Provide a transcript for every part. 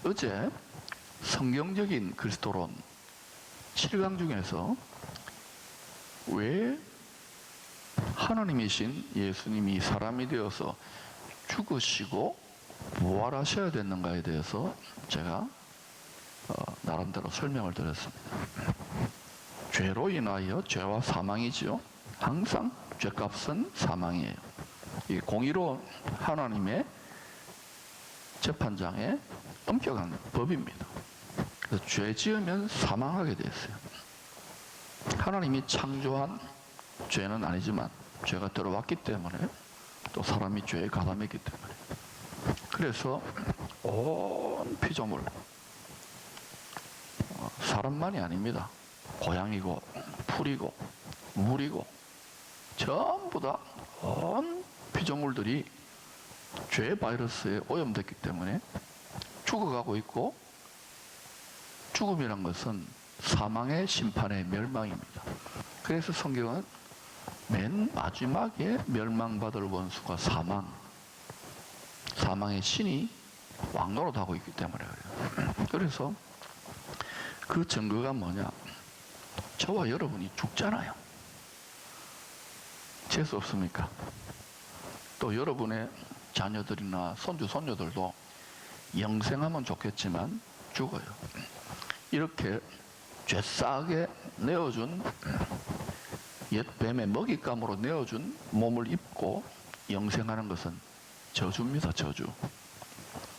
어제 성경적인 그리스도론 7강 중에서 왜 하나님이신 예수님이 사람이 되어서 죽으시고 부활하셔야 됐는가에 대해서 제가 나름대로 설명을 드렸습니다. 죄로 인하여 죄와 사망이죠. 항상 죄값은 사망이에요. 이 공의로운 하나님의 재판장에 엄격한 법입니다. 그래서 죄 지으면 사망하게 되었어요. 하나님이 창조한 죄는 아니지만 죄가 들어왔기 때문에 또 사람이 죄에 가담했기 때문에 그래서 온 피조물 사람만이 아닙니다. 고양이고 풀이고 물이고 전부 다 온 피조물들이 죄 바이러스에 오염됐기 때문에 죽어가고 있고 죽음이란 것은 사망의 심판의 멸망입니다. 그래서 성경은 맨 마지막에 멸망받을 원수가 사망의 신이 왕노릇하고 있기 때문에 그래요. 그래서 그 증거가 뭐냐? 저와 여러분이 죽잖아요. 재수 없습니까? 또 여러분의 자녀들이나 손주, 손녀들도 영생하면 좋겠지만 죽어요. 이렇게 죄싸게 내어준 옛 뱀의 먹잇감으로 내어준 몸을 입고 영생하는 것은 저주입니다. 저주.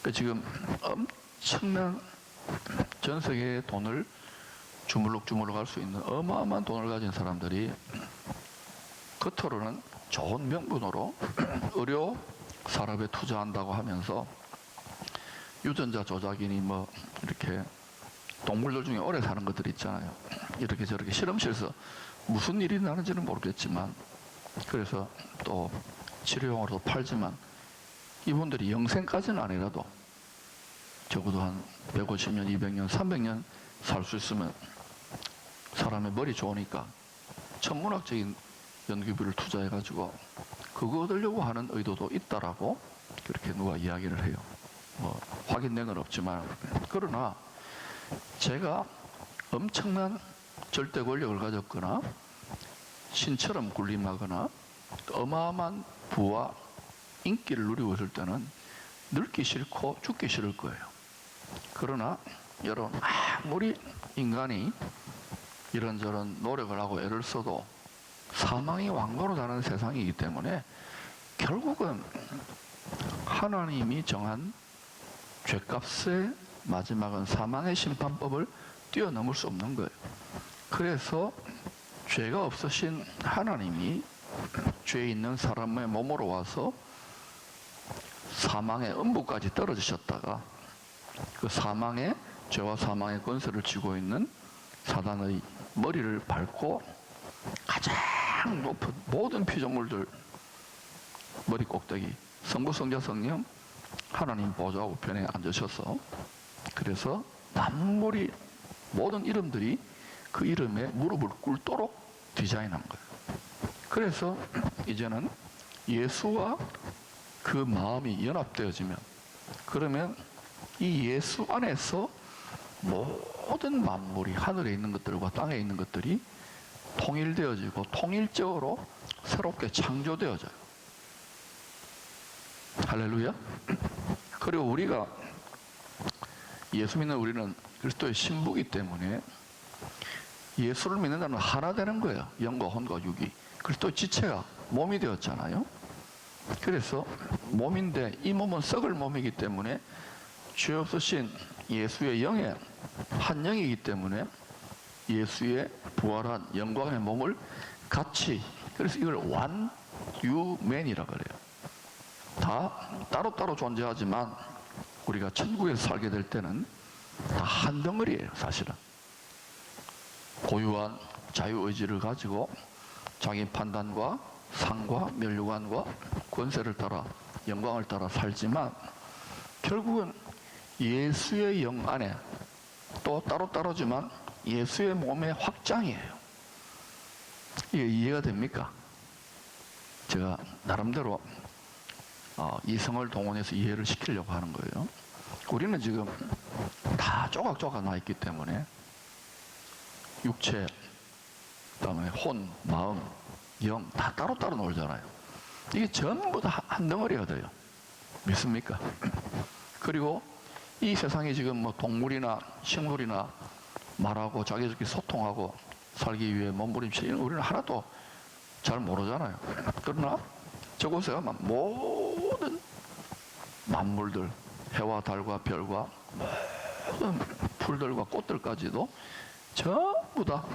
그러니까 지금 엄청난 전 세계의 돈을 주물럭주물럭 할 수 있는 어마어마한 돈을 가진 사람들이 겉으로는 좋은 명분으로 의료 산업에 투자한다고 하면서 유전자 조작이니 뭐 이렇게 동물들 중에 오래 사는 것들 있잖아요. 이렇게 저렇게 실험실에서 무슨 일이 나는지는 모르겠지만 그래서 또 치료용으로도 팔지만 이분들이 영생까지는 아니라도 적어도 한 150년, 200년, 300년 살 수 있으면 사람의 머리 좋으니까 천문학적인 연구비를 투자해가지고 그거 얻으려고 하는 의도도 있다라고 그렇게 누가 이야기를 해요. 뭐 확인된 건 없지만 그러나 제가 엄청난 절대 권력을 가졌거나 신처럼 군림하거나 어마어마한 부와 인기를 누리고 있을 때는 늙기 싫고 죽기 싫을 거예요. 그러나 여러분 아무리 인간이 이런저런 노력을 하고 애를 써도 사망이 왕노릇하는 세상이기 때문에 결국은 하나님이 정한 죄값의 마지막은 사망의 심판법을 뛰어넘을 수 없는 거예요. 그래서 죄가 없으신 하나님이 죄 있는 사람의 몸으로 와서 사망의 음부까지 떨어지셨다가 그 사망의 죄와 사망의 권세를 쥐고 있는 사단의 머리를 밟고 가장 높은 모든 피조물들 머리 꼭대기 성부, 성자, 성령 하나님 보좌 우편에 앉으셔서 그래서 만물이 모든 이름들이 그 이름에 무릎을 꿇도록 디자인한 거예요. 그래서 이제는 예수와 그 마음이 연합되어지면 그러면 이 예수 안에서 모든 만물이 하늘에 있는 것들과 땅에 있는 것들이 통일되어지고 통일적으로 새롭게 창조되어져요. 할렐루야. 그리고 우리가 예수 믿는 우리는 그리스도의 신부이기 때문에 예수를 믿는다는 하나 되는 거예요. 영과 혼과 육이. 그리스도의 지체가 몸이 되었잖아요. 그래서 몸인데 이 몸은 썩을 몸이기 때문에 죄 없으신 예수의 영의 한 영이기 때문에 예수의 부활한 영광의 몸을 같이 그래서 이걸 완유맨이라고 그래요. 다 따로따로 존재하지만 우리가 천국에서 살게 될 때는 다 한 덩어리예요. 사실은 고유한 자유의지를 가지고 자기 판단과 상과 면류관과 권세를 따라 영광을 따라 살지만 결국은 예수의 영 안에 또 따로따로지만 예수의 몸의 확장이에요. 이게 이해가 됩니까? 제가 나름대로 이성을 동원해서 이해를 시키려고 하는 거예요. 우리는 지금 다 조각조각 나 있기 때문에 육체, 그다음에 혼, 마음, 영 다 따로따로 놀잖아요. 이게 전부 다 한 덩어리가 돼요. 믿습니까? 그리고 이 세상에 지금 뭐 동물이나 식물이나 말하고 자기들끼리 소통하고 살기 위해 몸부림치는 우리는 하나도 잘 모르잖아요. 그러나 저곳에 가면 모든 만물들, 해와 달과 별과 모든 풀들과 꽃들까지도 전부 다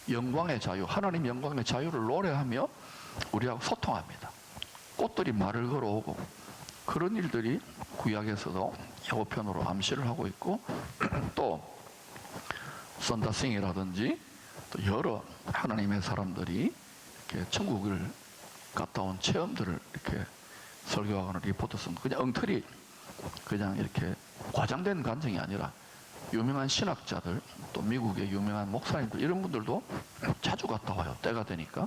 영광의 자유, 하나님 영광의 자유를 노래하며 우리하고 소통합니다. 꽃들이 말을 걸어오고 그런 일들이 구약에서도 예고편으로 암시를 하고 있고 또 썬다싱이라든지 또 여러 하나님의 사람들이 이렇게 천국을 갔다 온 체험들을 이렇게 설교하거나 리포트 쓰면 그냥 엉터리 그냥 이렇게 과장된 간증이 아니라 유명한 신학자들 또 미국의 유명한 목사님들 이런 분들도 자주 갔다 와요. 때가 되니까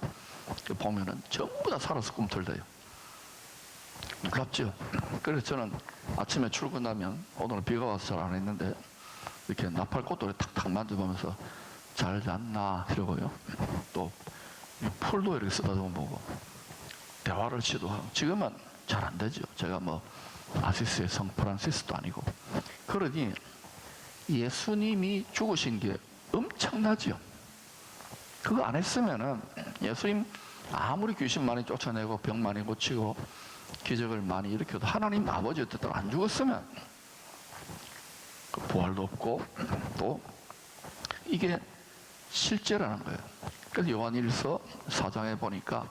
보면은 전부 다 살아서 꿈틀대요. 놀랍죠? 그래서 저는 아침에 출근하면 오늘은 비가 와서 잘 안 했는데 이렇게 나팔꽃돌에 탁탁 만져보면서 잘 잤나 이러고요. 또 풀도 이렇게 쓰다듬어 보고 대화를 시도하고 지금은 잘 안 되죠. 제가 뭐 아시스의 성 프란시스도 아니고 그러니 예수님이 죽으신 게 엄청나죠. 그거 안 했으면은 예수님 아무리 귀신 많이 쫓아내고 병 많이 고치고 기적을 많이 일으켜도 하나님 아버지 어쨌든 안 죽었으면 그 부활도 없고 또 이게 실제라는 거예요. 그래서 요한일서 4장에 보니까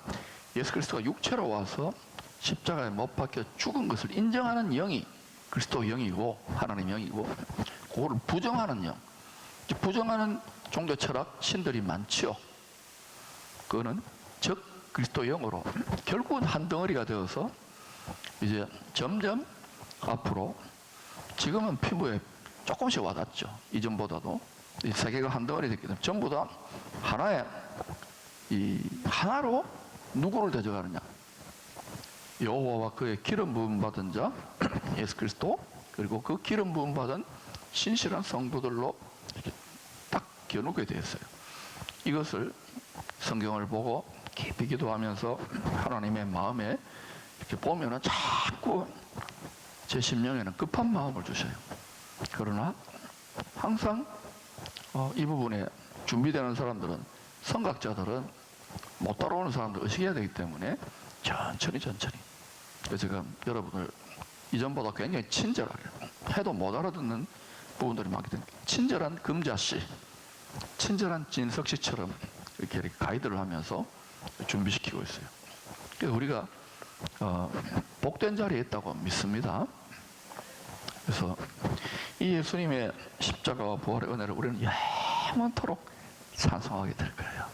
예수 그리스도가 육체로 와서 십자가에 못 박혀 죽은 것을 인정하는 영이 그리스도 영이고 하나님 영이고 그거를 부정하는 영, 부정하는 종교 철학 신들이 많지요. 그거는 즉 그리스도 영으로 결국은 한 덩어리가 되어서 이제 점점 앞으로 지금은 피부에 조금씩 와닿죠. 이전보다도 이 세계가 한 덩어리 됐기 때문에 전부 다 하나의 이 하나로 누구를 대적하느냐? 여호와와 그의 기름 부음 받은 자 예수 그리스도 그리고 그 기름 부음 받은 신실한 성도들로 이렇게 딱 겨누게 되었어요. 이것을 성경을 보고 깊이 기도하면서 하나님의 마음에 이렇게 보면은 자꾸 제 심령에는 급한 마음을 주셔요. 그러나 항상 이 부분에 준비되는 사람들은 성각자들은 못 따라오는 사람들 의식해야 되기 때문에 천천히 그래서 제가 여러분을 이전보다 굉장히 친절하게 해도 못 알아듣는 부분들이 많기 때문에 친절한 금자씨 친절한 진석씨처럼 이렇게 가이드를 하면서 준비시키고 있어요. 그래서 우리가 복된 자리에 있다고 믿습니다. 그래서 이 예수님의 십자가와 부활의 은혜를 우리는 영원토록 찬송하게 될 거예요.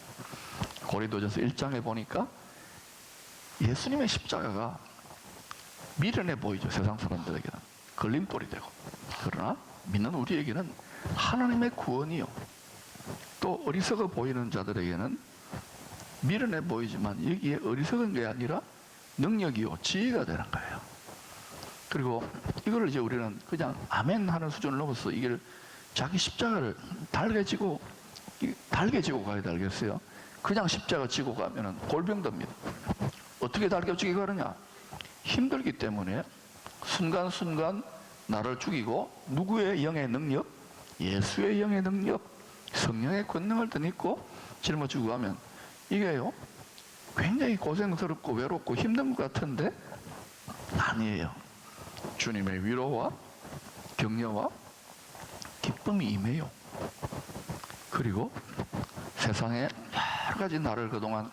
고린도전서 1장에 보니까 예수님의 십자가가 미련해 보이죠. 세상 사람들에게는 걸림돌이 되고 그러나 믿는 우리에게는 하나님의 구원이요 또 어리석어 보이는 자들에게는 미련해 보이지만 여기에 어리석은 게 아니라 능력이요 지혜가 되는 거예요. 그리고 이거를 이제 우리는 그냥 아멘 하는 수준을 넘어서 이걸 자기 십자가를 달게 지고 가야 되겠어요. 그냥 십자가 지고 가면은 골병듭니다. 어떻게 달게 지고 가느냐? 힘들기 때문에 순간순간 나를 죽이고 누구의 영의 능력? 예수의 영의 능력, 성령의 권능을 덧입고 짊어지고 가면 이게요 굉장히 고생스럽고 외롭고 힘든 것 같은데 아니에요. 주님의 위로와 격려와 기쁨이 임해요. 그리고 세상에 여러 가지 나를 그동안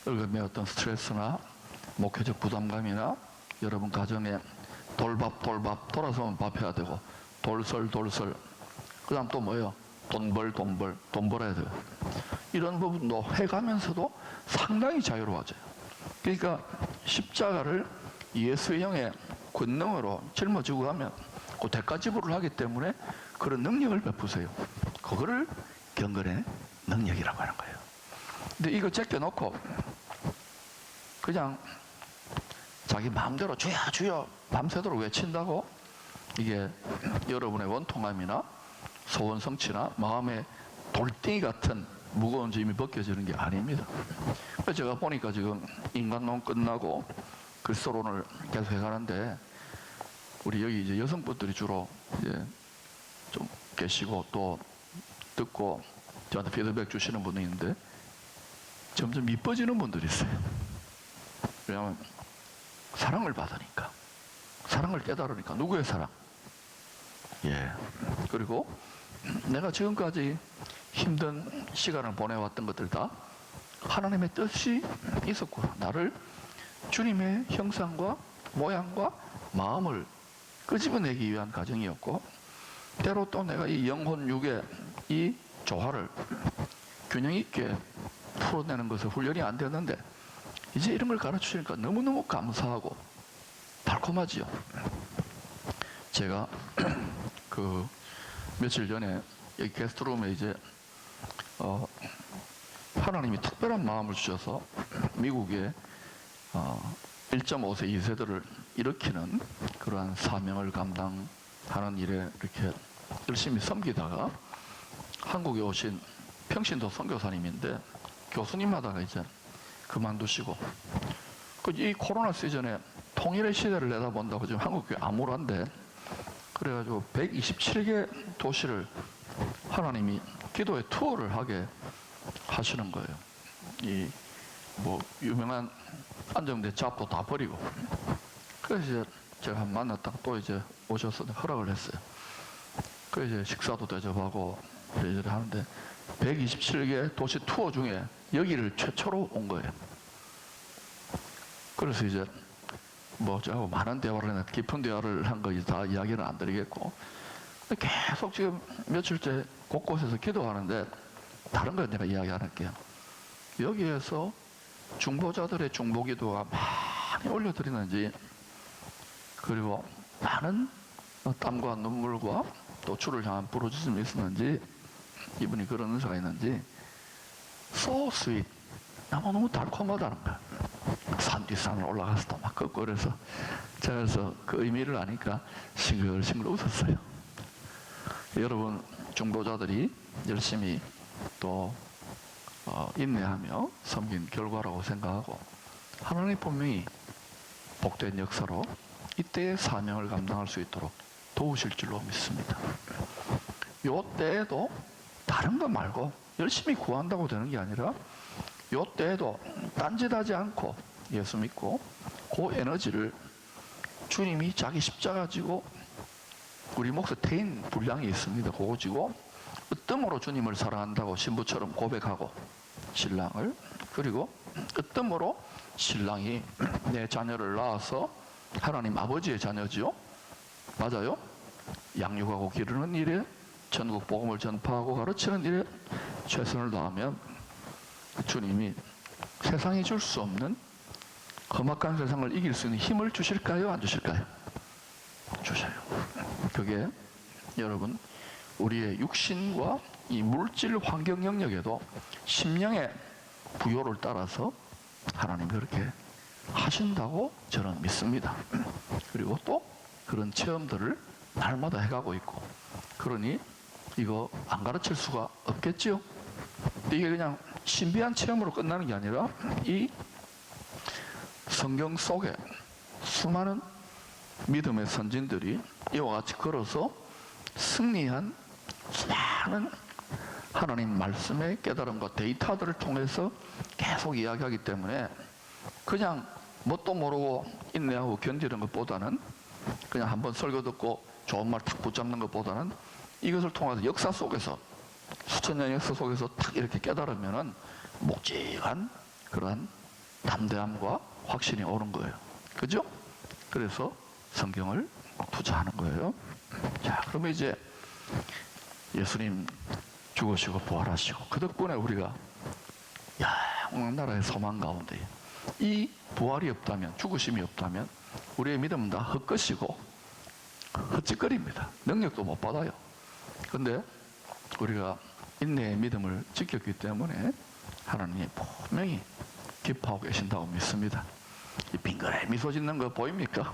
얽어매었던 스트레스나 목회적 부담감이나 여러분 가정에 돌밥 돌아서면 밥 해야 되고 돌설 그 다음 또 뭐예요? 돈 벌어야 돼요. 이런 부분도 해가면서도 상당히 자유로워져요. 그러니까 십자가를 예수의 영의 권능으로 짊어지고 가면 그 대가 지불을 하기 때문에 그런 능력을 베푸세요. 그거를 경건의 능력이라고 하는 거예요. 근데 이거 제껴놓고 그냥 자기 마음대로 주여 주여 밤새도록 외친다고 이게 여러분의 원통함이나 소원 성취나 마음의 돌덩이 같은 무거운 짐이 벗겨지는 게 아닙니다. 그래서 제가 보니까 지금 인간론 끝나고 그리스도론을 계속 해가는데, 우리 여기 이제 여성분들이 주로 이제 좀 계시고 또 듣고 저한테 피드백 주시는 분이 있는데, 점점 이뻐지는 분들이 있어요. 왜냐하면 사랑을 받으니까, 사랑을 깨달으니까. 누구의 사랑? 예. 그리고 내가 지금까지 힘든 시간을 보내왔던 것들 다 하나님의 뜻이 있었구나. 나를 주님의 형상과 모양과 마음을 끄집어내기 위한 과정이었고, 때로 또 내가 이 영혼 육의 이 조화를 균형 있게 풀어내는 것을 훈련이 안 되었는데, 이제 이런 걸 가르치니까 너무너무 감사하고 달콤하지요. 제가 그 며칠 전에 여기 게스트룸에 이제 하나님이 특별한 마음을 주셔서 미국에 1.5세 2세들을 일으키는 그러한 사명을 감당하는 일에 이렇게 열심히 섬기다가 한국에 오신 평신도 선교사님인데, 교수님마다가 이제 그만두시고, 이 코로나 시즌에 통일의 시대를 내다본다고 지금 한국교회 암울한데, 그래가지고 127개 도시를 하나님이 기도의 투어를 하게 하시는 거예요. 이 뭐 유명한 안정대 잡도 다 버리고. 그래서 이제 제가 한 만났다가 또 이제 오셔서 허락을 했어요. 그래서 이제 식사도 대접하고 이래 하는데, 127개 도시 투어 중에 여기를 최초로 온 거예요. 그래서 이제 뭐 저하고 많은 대화를, 깊은 대화를 한 거 다 이야기는 안 드리겠고, 계속 지금 며칠째 곳곳에서 기도하는데, 다른 건 내가 이야기 안 할게요. 여기에서 중보자들의 중보기도가 많이 올려드리는지, 그리고 많은 땀과 눈물과 또 주를 향한 부르짖음이 있었는지, 이분이 그런 은사가 있는지, so sweet, 너무 달콤하다는 거야. 산 뒷산을 올라가서 또 막 걷고, 그래서 제가 그래서 그 의미를 아니까 싱글싱글 웃었어요. 여러분 중보자들이 열심히 또 인내하며 섬긴 결과라고 생각하고, 하나님 분명히 복된 역사로 이때의 사명을 감당할 수 있도록 도우실 줄로 믿습니다. 요 때에도 다른 거 말고 열심히 구한다고 되는 게 아니라, 요 때에도 딴짓하지 않고 예수 믿고 그 에너지를 주님이 자기 십자가 지고, 우리 목사 태인 분량이 있습니다. 그거 지고 으뜸으로 주님을 사랑한다고 신부처럼 고백하고 신랑을, 그리고 으뜸으로 신랑이 내 자녀를 낳아서 하나님 아버지의 자녀지요. 맞아요? 양육하고 기르는 일에, 전국 복음을 전파하고 가르치는 일에 최선을 다하면 주님이 세상이 줄 수 없는 험악한 세상을 이길 수 있는 힘을 주실까요? 안 주실까요? 주셔요. 그게 여러분, 우리의 육신과 이 물질 환경 영역에도 심령의 부요를 따라서 하나님이 그렇게 하신다고 저는 믿습니다. 그리고 또 그런 체험들을 날마다 해가고 있고, 그러니 이거 안 가르칠 수가 없겠지요. 이게 그냥 신비한 체험으로 끝나는 게 아니라, 이 성경 속에 수많은 믿음의 선진들이 이와 같이 걸어서 승리한 수많은 하나님 말씀의 깨달음과 데이터들을 통해서 계속 이야기하기 때문에, 그냥 뭣도 모르고 인내하고 견디는 것보다는, 그냥 한번 설교 듣고 좋은 말 탁 붙잡는 것보다는, 이것을 통해서 역사 속에서, 수천 년 역사 속에서 탁 이렇게 깨달으면은 묵직한 그러한 담대함과 확신이 오는 거예요. 그죠? 그래서 성경을 투자하는 거예요. 자, 그러면 이제 예수님 죽으시고 부활하시고, 그 덕분에 우리가 영원한 나라의 소망 가운데, 이 부활이 없다면, 죽으심이 없다면 우리의 믿음은 다 헛것이고 헛짓거리입니다. 능력도 못 받아요. 근데 우리가 인내의 믿음을 지켰기 때문에 하나님이 분명히 기뻐하고 계신다고 믿습니다. 이 빙그레 미소 짓는 거 보입니까?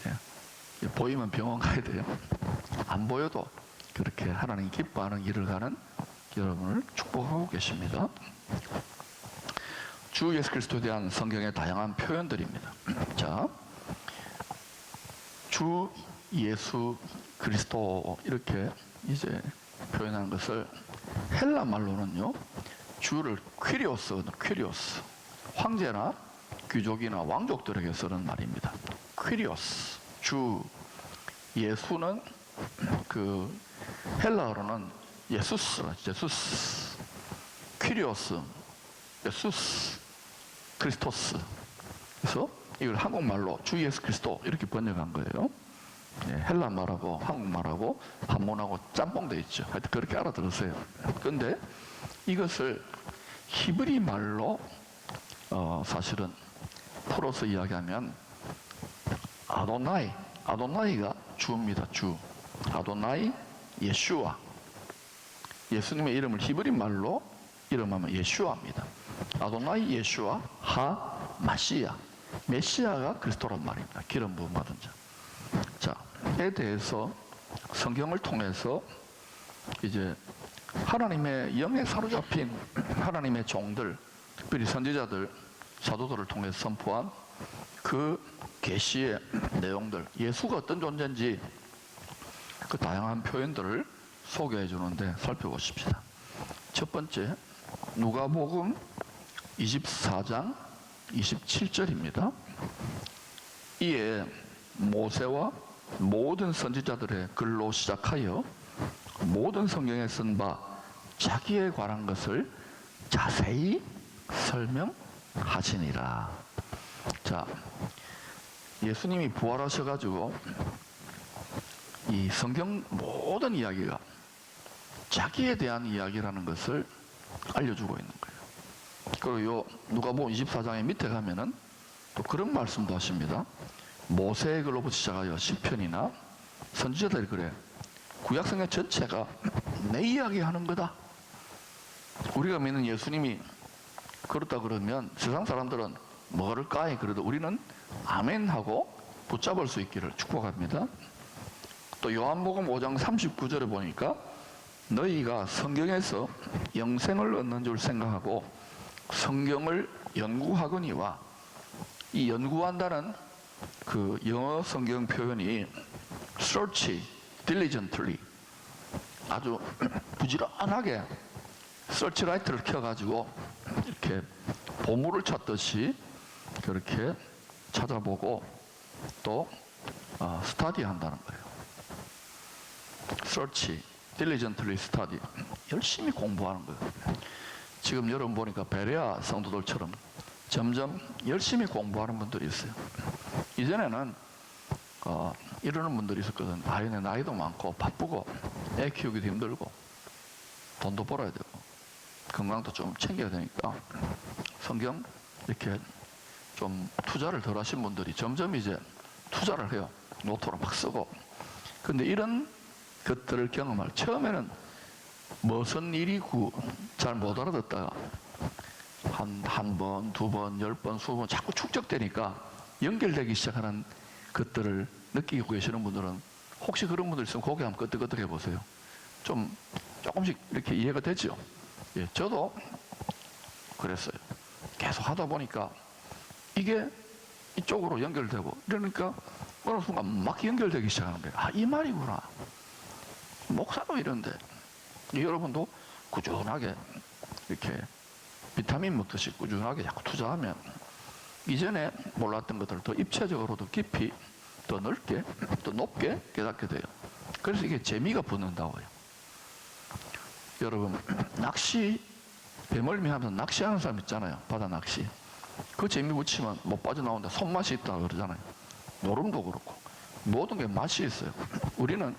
예. 보이면 병원 가야 돼요. 안 보여도 그렇게 하나님 기뻐하는 길을 가는 여러분을 축복하고 계십니다. 주 예수 그리스도에 대한 성경의 다양한 표현들입니다. 자, 주 예수 그리스도 이렇게 이제 표현한 것을 헬라 말로는요, 주를 퀴리오스, 황제나 귀족이나 왕족들에게 쓰는 말입니다. 퀴리오스, 주. 예수는 그 헬라어로는 예수스, 퀴리오스, 예수스, 크리스토스. 그래서 이걸 한국말로 주 예수 그리스도 이렇게 번역한 거예요. 헬라 말하고 한국 말하고 한문하고 짬뽕돼 있죠. 하여튼 그렇게 알아들으세요. 그런데 이것을 히브리 말로 사실은 풀어서 이야기하면 아도나이가 주입니다. 주. 아도나이 예슈아. 예수님의 이름을 히브리 말로 이름하면 예슈아입니다. 아도나이 예슈아 하 마시아. 메시아가 그리스도란 말입니다. 기름 부음 받은 자. 자에 대해서 성경을 통해서 이제 하나님의 영에 사로잡힌 하나님의 종들, 특별히 선지자들, 사도들을 통해서 선포한 그 계시의 내용들, 예수가 어떤 존재인지 그 다양한 표현들을 소개해 주는데 살펴보십시다. 첫 번째, 누가복음 24장 27절입니다. 이에 모세와 모든 선지자들의 글로 시작하여 모든 성경에 쓴 바 자기에 관한 것을 자세히 설명하시니라. 자, 예수님이 부활하셔가지고 이 성경 모든 이야기가 자기에 대한 이야기라는 것을 알려주고 있는 거예요. 그리고 요 누가복음 24장의 밑에 가면은 또 그런 말씀도 하십니다. 모세의 글로부터 시작하여 시편이나 선지자들의 글에 구약성경 전체가 내 이야기하는 거다. 우리가 믿는 예수님이 그렇다 그러면 세상 사람들은 뭐를까? 그래도 우리는 아멘 하고 붙잡을 수 있기를 축복합니다. 또 요한복음 5장 39절에 보니까 너희가 성경에서 영생을 얻는 줄 생각하고 성경을 연구하거니와, 이 연구한다는 그 영어 성경 표현이 search diligently, 아주 부지런하게 서치라이트를 켜가지고 이렇게 보물을 찾듯이 그렇게 찾아보고 또 스터디 한다는 거예요. search diligently study, 열심히 공부하는 거예요. 지금 여러분 보니까 베레아 성도들처럼 점점 열심히 공부하는 분들이 있어요. 이전에는 이러는 분들이 있었거든. 나이도 많고 바쁘고 애 키우기도 힘들고 돈도 벌어야 되고 건강도 좀 챙겨야 되니까 성경 이렇게 좀 투자를 덜 하신 분들이 점점 이제 투자를 해요. 노트로 막 쓰고. 근데 이런 것들을 경험할, 처음에는 무슨 일이고 잘 못 알아듣다가 한 번, 두 번, 10번, 20번 자꾸 축적되니까 연결되기 시작하는 것들을 느끼고 계시는 분들은, 혹시 그런 분들 있으면 고개 한번 끄덕끄덕 해보세요. 조금씩 이렇게 이해가 되죠? 예, 저도 그랬어요. 계속 하다 보니까 이게 이쪽으로 연결되고, 이러니까 어느 순간 막 연결되기 시작하는 거예요. 아, 이 말이구나. 목사도 이런데. 여러분도 꾸준하게 이렇게 비타민 먹듯이 꾸준하게 자꾸 투자하면 이전에 몰랐던 것들을 더 입체적으로 더 깊이, 더 넓게, 더 높게 깨닫게 돼요. 그래서 이게 재미가 붙는다고요. 여러분, 낚시, 배멀미 하면서 낚시하는 사람 있잖아요. 바다 낚시. 그 재미 붙이면 못 빠져나오는데 손맛이 있다고 그러잖아요. 노름도 그렇고 모든 게 맛이 있어요. 우리는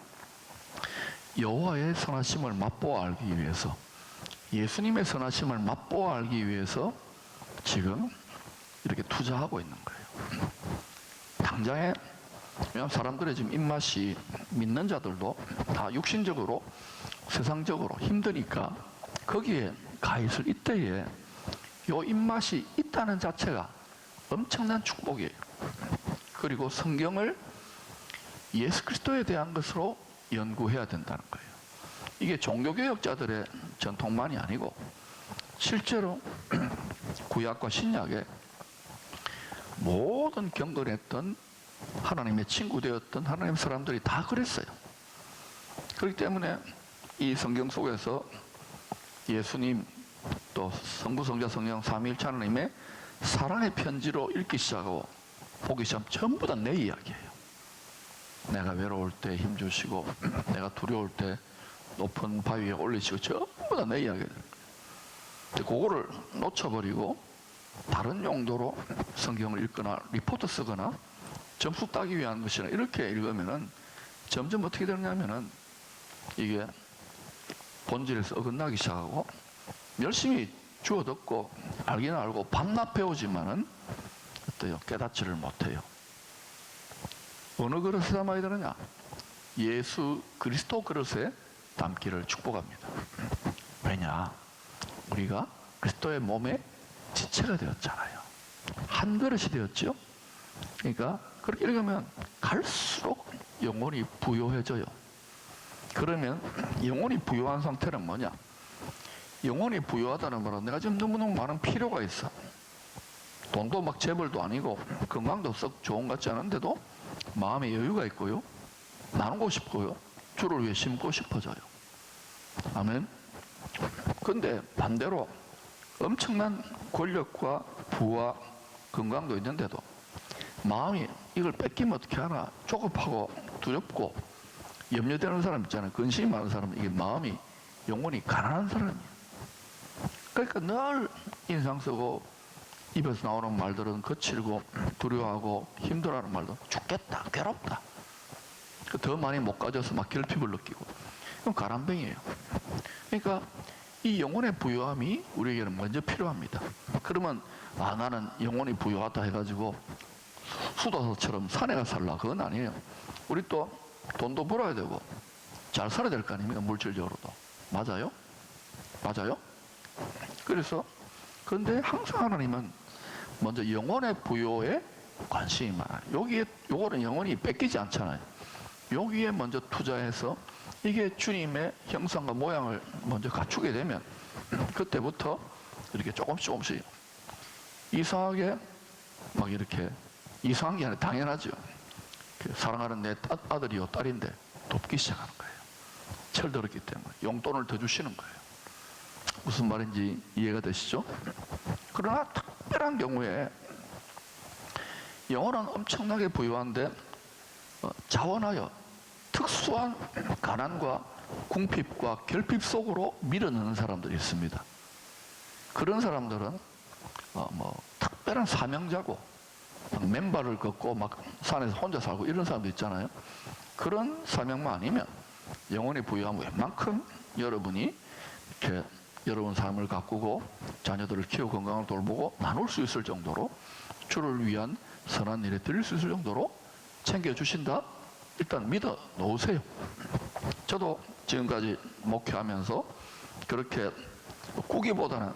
여호와의 선하심을 맛보아 알기 위해서, 예수님의 선하심을 맛보아 알기 위해서 지금 이렇게 투자하고 있는 거예요. 당장에, 왜냐하면 사람들의 지금 입맛이, 믿는 자들도 다 육신적으로 세상적으로 힘드니까 거기에 가 있을 이때에 요 입맛이 있다는 자체가 엄청난 축복이에요. 그리고 성경을 예수 그리스도에 대한 것으로 연구해야 된다는 거예요. 이게 종교개혁자들의 전통만이 아니고 실제로 구약과 신약에 모든 경건했던 하나님의 친구 되었던 하나님 사람들이 다 그랬어요. 그렇기 때문에 이 성경 속에서 예수님 또 성부 성자 성령 삼위일체 하나님의 사랑의 편지로 읽기 시작하고 보기 시작하면 전부 다 내 이야기예요. 내가 외로울 때 힘주시고 내가 두려울 때 높은 바위에 올리시고 전부 다 내 이야기예요. 근데 그거를 놓쳐버리고 다른 용도로 성경을 읽거나 리포트 쓰거나 점수 따기 위한 것이나 이렇게 읽으면은 점점 어떻게 되느냐면은 이게 본질에서 어긋나기 시작하고 열심히 주워 듣고 알기는 알고 밤낮 배우지만은 어때요? 깨닫지를 못해요. 어느 그릇에 담아야 되느냐? 예수 그리스도 그릇에 담기를 축복합니다. 왜냐? 우리가 그리스도의 몸에 지체가 되었잖아요. 한 그릇이 되었죠. 그러니까 그렇게 읽으면 갈수록 영혼이 부요해져요. 그러면 영혼이 부요한 상태는 뭐냐? 영혼이 부요하다는 말은 내가 지금 너무너무 많은 필요가 있어. 돈도 막 재벌도 아니고 건강도 썩 좋은 것 같지 않은데도 마음에 여유가 있고요. 나누고 싶고요. 주를 위해 심고 싶어져요. 아멘. 근데 반대로 엄청난 권력과 부와 건강도 있는데도 마음이 이걸 뺏기면 어떻게 하나 조급하고 두렵고 염려되는 사람 있잖아요. 근심이 많은 사람은 이게 마음이 영혼이 가난한 사람이에요. 그러니까 늘 인상 쓰고 입에서 나오는 말들은 거칠고 두려워하고 힘들어하는 말도 죽겠다, 괴롭다. 더 많이 못 가져서 막 결핍을 느끼고 그럼 가난뱅이에요. 그러니까 이 영혼의 부요함이 우리에게는 먼저 필요합니다. 그러면 나는 영혼이 부요하다 해가지고 수도사처럼 산에 가 살라 그건 아니에요. 우리 또 돈도 벌어야 되고 잘 살아야 될 거 아닙니까? 물질적으로도. 맞아요? 맞아요? 그래서 그런데 항상 하나님은 먼저 영혼의 부요에 관심이 많아요. 여기에 요거는 영혼이 뺏기지 않잖아요. 여기에 먼저 투자해서 이게 주님의 형상과 모양을 먼저 갖추게 되면 그때부터 이렇게 조금씩 이상하게 막 이렇게 이상한 게 아니라 당연하죠. 사랑하는 내 아들이요 딸인데 돕기 시작하는 거예요. 철들었기 때문에 용돈을 더 주시는 거예요. 무슨 말인지 이해가 되시죠? 그러나 특별한 경우에 영혼은 엄청나게 부유한데 자원하여 특수한 가난과 궁핍과 결핍 속으로 밀어넣는 사람들이 있습니다. 그런 사람들은 특별한 사명자고 맨발을 걷고 막 산에서 혼자 살고 이런 사람도 있잖아요. 그런 사명만 아니면 영혼이 부유하면 웬만큼 여러분이 이렇게 여러분 삶을 가꾸고 자녀들을 키우고 건강을 돌보고 나눌 수 있을 정도로 주를 위한 선한 일에 드릴 수 있을 정도로 챙겨주신다? 일단 믿어 놓으세요. 저도 지금까지 목회하면서 그렇게 꾸기보다는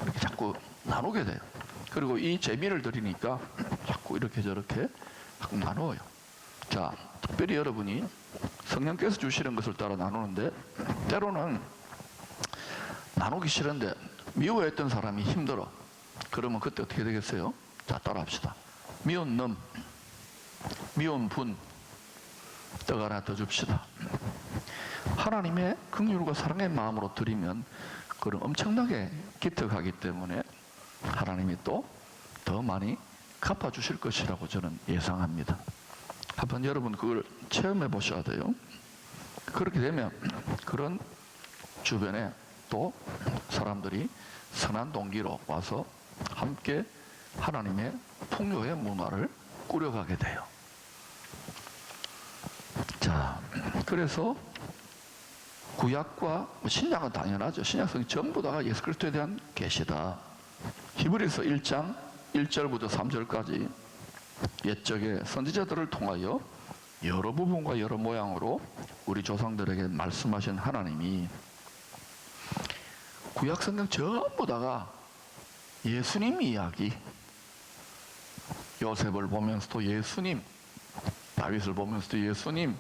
이렇게 자꾸 나누게 돼요. 그리고 이 재미를 드리니까 자꾸 이렇게 저렇게 자꾸 나누어요. 자, 특별히 여러분이 성령께서 주시는 것을 따라 나누는데 때로는 나누기 싫은데 미워했던 사람이 힘들어. 그러면 그때 어떻게 되겠어요? 자, 따라 합시다. 미운 놈, 미운 분, 떡 하나 더 줍시다. 하나님의 긍휼과 사랑의 마음으로 드리면 그건 엄청나게 기특하기 때문에 하나님이 또 더 많이 갚아주실 것이라고 저는 예상합니다. 한번 여러분 그걸 체험해 보셔야 돼요. 그렇게 되면 그런 주변에 또 사람들이 선한 동기로 와서 함께 하나님의 풍요의 문화를 꾸려가게 돼요. 자, 그래서 구약과 신약은 당연하죠. 신약성이 전부 다가 예수 그리스도에 대한 계시다. 히브리서 1장 1절부터 3절까지 옛적의 선지자들을 통하여 여러 부분과 여러 모양으로 우리 조상들에게 말씀하신 하나님이 구약 성경 전부 다가 예수님 이야기, 요셉을 보면서도 예수님, 다윗을 보면서도 예수님,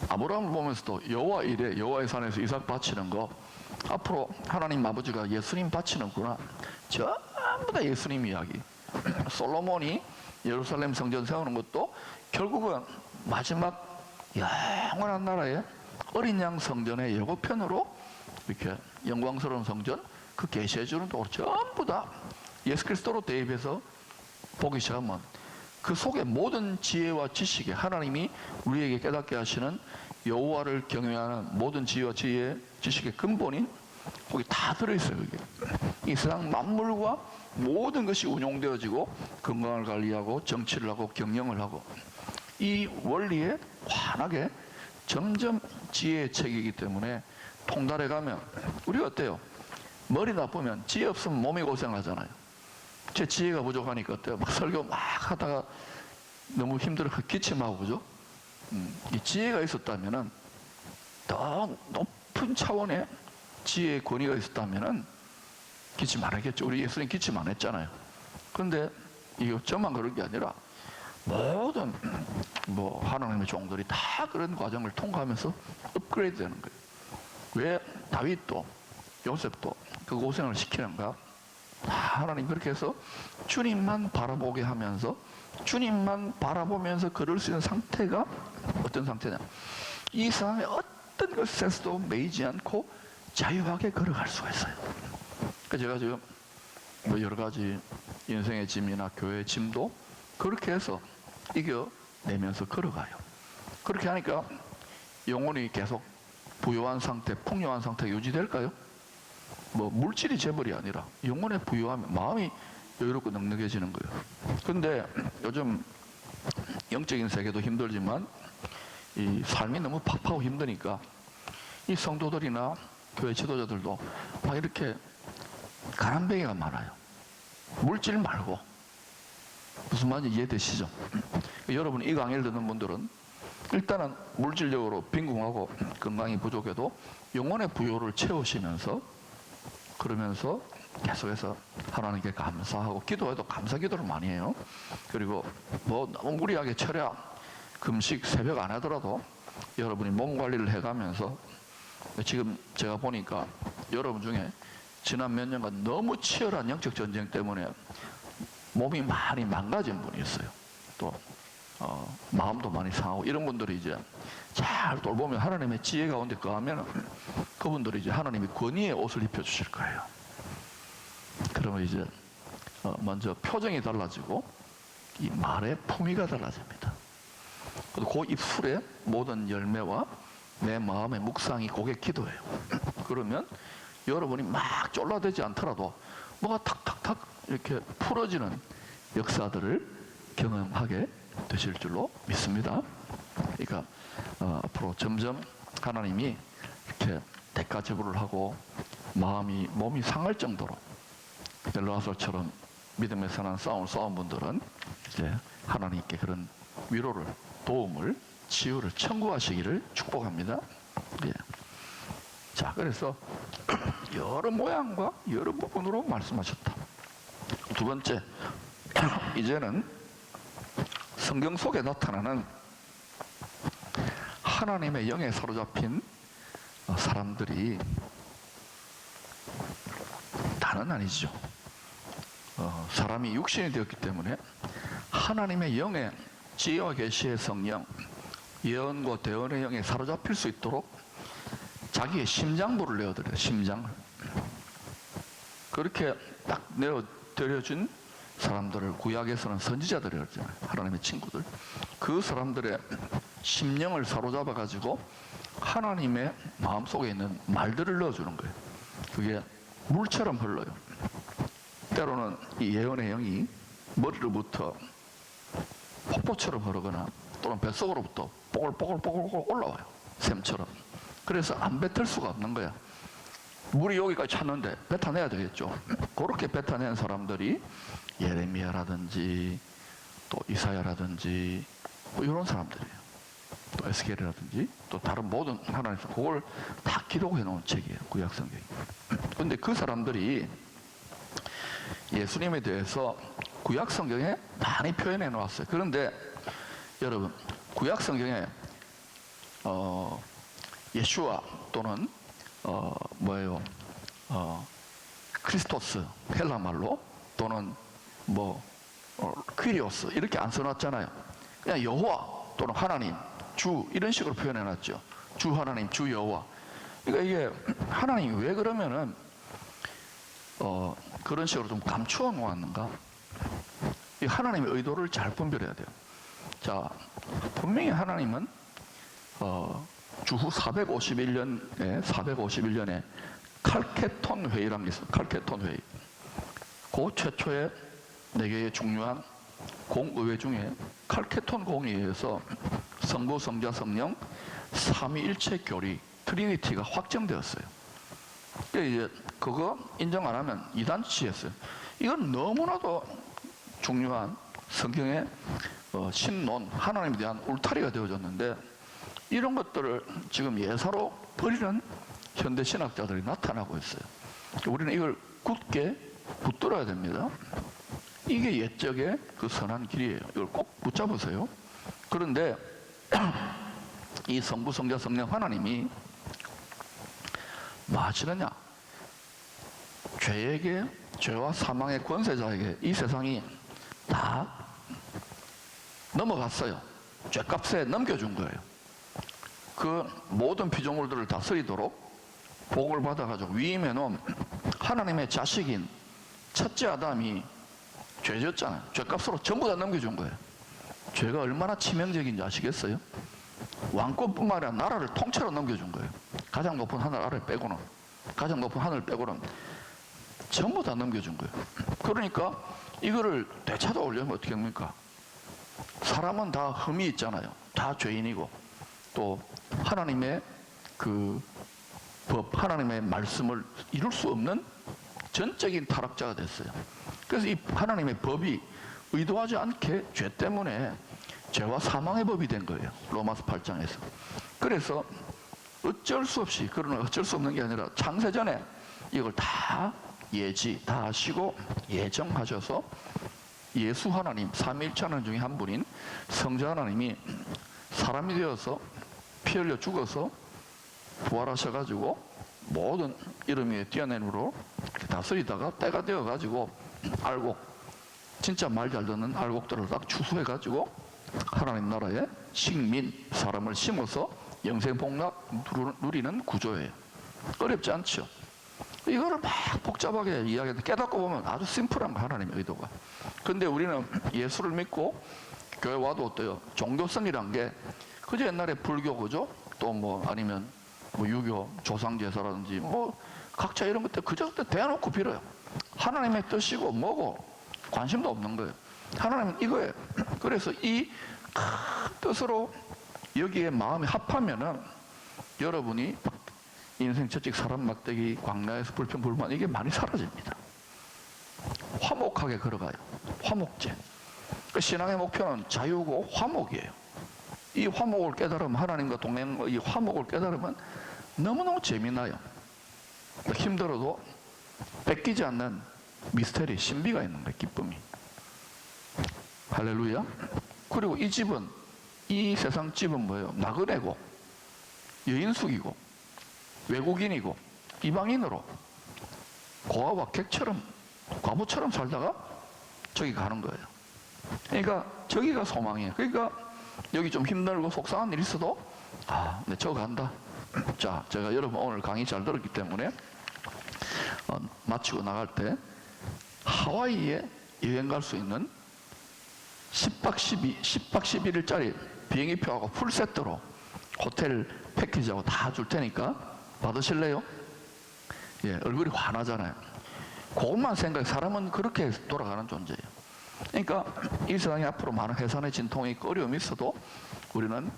아브라함을 보면서도 여호와 이래, 여호와의 산에서 이삭 바치는 거, 앞으로 하나님 아버지가 예수님 바치는구나. 전부 다 예수님 이야기. 솔로몬이 예루살렘 성전 세우는 것도 결국은 마지막 영원한 나라의 어린 양 성전의 예고편으로 이렇게 영광스러운 성전, 그 계시해 주는 또 전부 다 예수 그리스도로 대입해서 보기 시작하면 그 속에 모든 지혜와 지식에 하나님이 우리에게 깨닫게 하시는 여호와를 경외하는 모든 지혜와 지식의 근본인 거기 다 들어있어요. 그게 이 세상 만물과 모든 것이 운용되어지고 건강을 관리하고 정치를 하고 경영을 하고 이 원리에 환하게 점점 지혜의 책이기 때문에 통달해 가면 우리가 어때요? 머리 나쁘면 지혜 없으면 몸이 고생하잖아요. 제 지혜가 부족하니까 어때요? 막 설교 막 하다가 너무 힘들어 기침하고 그죠? 이 지혜가 있었다면은 더 높은 차원의 지혜의 권위가 있었다면은 기침 안 하겠죠. 우리 예수님 기침 안 했잖아요. 그런데 이거 저만 그런 게 아니라 모든 하나님의 종들이 다 그런 과정을 통과하면서 업그레이드 되는 거예요. 왜 다윗도 요셉도 그 고생을 시키는가? 하나님 그렇게 해서 주님만 바라보게 하면서 주님만 바라보면서 걸을 수 있는 상태가 어떤 상태냐? 이 세상의 어떤 것에서도 매이지 않고 자유하게 걸어갈 수가 있어요. 그러니까 제가 지금 여러 가지 인생의 짐이나 교회의 짐도 그렇게 해서 이겨내면서 걸어가요. 그렇게 하니까 영혼이 계속 부요한 상태, 풍요한 상태가 유지될까요? 물질이 재벌이 아니라 영혼의 부요함, 마음이 여유롭고 넉넉해지는 거예요. 그런데 요즘 영적인 세계도 힘들지만 이 삶이 너무 팍팍하고 힘드니까 이 성도들이나 교회 지도자들도 막 이렇게 가난뱅이가 많아요. 물질 말고. 무슨 말인지 이해되시죠? 여러분 이 강의를 듣는 분들은 일단은 물질적으로 빈궁하고 건강이 부족해도 영혼의 부요를 채우시면서 그러면서 계속해서 하나님께 감사하고 기도해도 감사 기도를 많이 해요. 그리고 너무 무리하게 철야, 금식, 새벽 안 하더라도 여러분이 몸 관리를 해가면서 지금 제가 보니까 여러분 중에 지난 몇 년간 너무 치열한 영적 전쟁 때문에 몸이 많이 망가진 분이 있어요. 또 마음도 많이 상하고 이런 분들이 이제 잘 돌보면 하나님의 지혜 가운데 거하면 그분들이 이제 하나님이 권위의 옷을 입혀 주실 거예요. 그러면 이제 먼저 표정이 달라지고 이 말의 품위가 달라집니다. 그리고 그 입술의 모든 열매와 내 마음의 묵상이 그게 기도예요. 그러면 여러분이 막 쫄라대지 않더라도 뭐가 탁탁탁 이렇게 풀어지는 역사들을 경험하게 되실 줄로 믿습니다. 그러니까 앞으로 점점 하나님이 이렇게 대가 지불을 하고 몸이 상할 정도로 엘르아설처럼 믿음의 선한 싸움을 싸운 분들은 이제 하나님께 그런 위로를, 도움을, 치유를 청구하시기를 축복합니다. 예. 자, 그래서 여러 모양과 여러 부분으로 말씀하셨다. 두 번째, 이제는 성경 속에 나타나는 하나님의 영에 사로잡힌 사람들이 다는 아니죠. 사람이 육신이 되었기 때문에 하나님의 영의 지혜와 계시의 성령, 예언과 대언의 영에 사로잡힐 수 있도록 자기의 심장부를 내어드려요. 심장을. 그렇게 딱 내어드려준 사람들을 구약에서는 선지자들이라고 하잖아요. 하나님의 친구들. 그 사람들의 심령을 사로잡아 가지고 하나님의 마음속에 있는 말들을 넣어주는 거예요. 그게 물처럼 흘러요. 때로는 이 예언의 영이 머리로부터 폭포처럼 흐르거나 또는 뱃속으로부터 뽀글뽀글 올라와요. 샘처럼. 그래서 안 뱉을 수가 없는 거야. 물이 여기까지 찼는데 뱉어내야 되겠죠. 그렇게 뱉어낸 사람들이 예레미야라든지 또 이사야라든지 이런 사람들이에요. 또 에스겔이라든지 또 다른 모든 하나님께서 그걸 다 기록해 놓은 책이에요. 구약 성경이. 그런데 그 사람들이 예수님에 대해서 구약 성경에 많이 표현해 놓았어요. 그런데 여러분, 구약 성경에 예슈아 또는 뭐예요? 크리스토스 헬라 말로 또는 퀴리오스 이렇게 안 써놨잖아요. 그냥 여호와 또는 하나님, 주 이런 식으로 표현해놨죠. 주 하나님, 주 여호와. 그러니까 이게 하나님이 왜 그러면은 그런 식으로 좀 감추어 놓았는가? 이 하나님의 의도를 잘 분별해야 돼요. 자, 분명히 하나님은 주후 451년에 칼케톤 회의라는 게 있어요. 칼케톤 회의. 그 최초의 4개의 중요한 공의회 중에 칼케톤 공의회에서 성부, 성자, 성령 삼위일체 교리 트리니티가 확정되었어요. 이제 그거 인정 안 하면 이단치였어요. 이건 너무나도 중요한 성경의 신론, 하나님에 대한 울타리가 되어졌는데 이런 것들을 지금 예사로 버리는 현대 신학자들이 나타나고 있어요. 우리는 이걸 굳게 붙들어야 됩니다. 이게 옛적의 그 선한 길이에요. 이걸 꼭 붙잡으세요. 그런데 이 성부, 성자, 성령 하나님이 뭐 하시느냐? 죄와 사망의 권세자에게 이 세상이 다 넘어갔어요. 죄값에 넘겨준 거예요. 그 모든 피조물들을 다스리도록 복을 받아가지고 위임해 놓은 하나님의 자식인 첫째 아담이 죄졌잖아요. 죄값으로 전부 다 넘겨준 거예요. 죄가 얼마나 치명적인지 아시겠어요? 왕권뿐만 아니라 나라를 통째로 넘겨준 거예요. 가장 높은 하늘 아래 빼고는, 가장 높은 하늘 빼고는 전부 다 넘겨준 거예요. 그러니까 이거를 되찾아오려면 어떻게 합니까? 사람은 다 흠이 있잖아요. 다 죄인이고 또 하나님의 그 법, 하나님의 말씀을 이룰 수 없는 전적인 타락자가 됐어요. 그래서 이 하나님의 법이 의도하지 않게 죄 때문에 죄와 사망의 법이 된 거예요. 로마서 8장에서. 그래서 어쩔 수 없이, 그러나 어쩔 수 없는 게 아니라 창세전에 이걸 다 다 하시고 예정하셔서 예수 하나님, 삼위일체 하나님 중에 한 분인 성자 하나님이 사람이 되어서 피 흘려 죽어서 부활하셔가지고 모든 이름 위에 뛰어내므로 다스리다가 때가 되어가지고 진짜 말 잘 듣는 알곡들을 딱 추수해가지고 하나님 나라에 식민, 사람을 심어서 영생복락 누리는 구조예요. 어렵지 않죠? 이거를 막 복잡하게 이야기하는데 깨닫고 보면 아주 심플한 거, 하나님의 의도가. 근데 우리는 예수를 믿고 교회 와도 어때요? 종교성이란 게 그저 옛날에 불교, 그죠? 또 아니면 유교, 조상제사라든지 각자 이런 것들 그저 대놓고 빌어요. 하나님의 뜻이고 뭐고 관심도 없는 거예요. 하나님은 이거예요. 그래서 이 큰 뜻으로 여기에 마음이 합하면은 여러분이 인생 채찍 사람 막대기 광야에서 불평불만 이게 많이 사라집니다. 화목하게 걸어가요. 화목제. 신앙의 목표는 자유고 화목이에요. 이 화목을 깨달으면, 하나님과 동행, 이 화목을 깨달으면 너무너무 재미나요. 힘들어도 뺏기지 않는 미스테리, 신비가 있는 거예요. 기쁨이. 할렐루야. 그리고 이 집은, 이 세상 집은 뭐예요? 나그네고 여인숙이고 외국인이고 이방인으로 고아와 객처럼, 과부처럼 살다가 저기 가는 거예요. 그러니까 저기가 소망이에요. 그러니까 여기 좀 힘들고 속상한 일 있어도 네, 저 간다. 자, 제가 여러분 오늘 강의 잘 들었기 때문에 마치고 나갈 때 하와이에 여행 갈 수 있는 10박 11일짜리 비행기표하고 풀세트로 호텔 패키지하고 다 줄 테니까 받으실래요? 예, 얼굴이 환하잖아요. 그것만 생각해. 사람은 그렇게 돌아가는 존재예요. 그러니까 이 세상에 앞으로 많은 해산의 진통이 있고 어려움이 있어도 우리는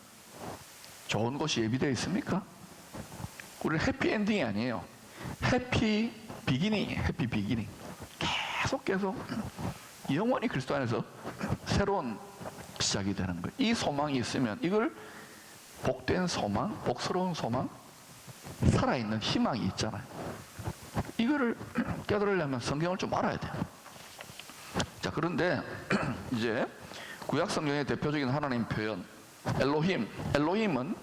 좋은 곳이 예비되어 있습니까? 우리는 해피엔딩이 아니에요. 해피 비기닝. 계속 영원히 그리스도 안에서 새로운 시작이 되는 거예요. 이 소망이 있으면 이걸 복된 소망, 복스러운 소망, 살아있는 희망이 있잖아요. 이거를 깨달으려면 성경을 좀 알아야 돼요. 자, 그런데 이제 구약 성경의 대표적인 하나님 표현, 엘로힘. 엘로힘은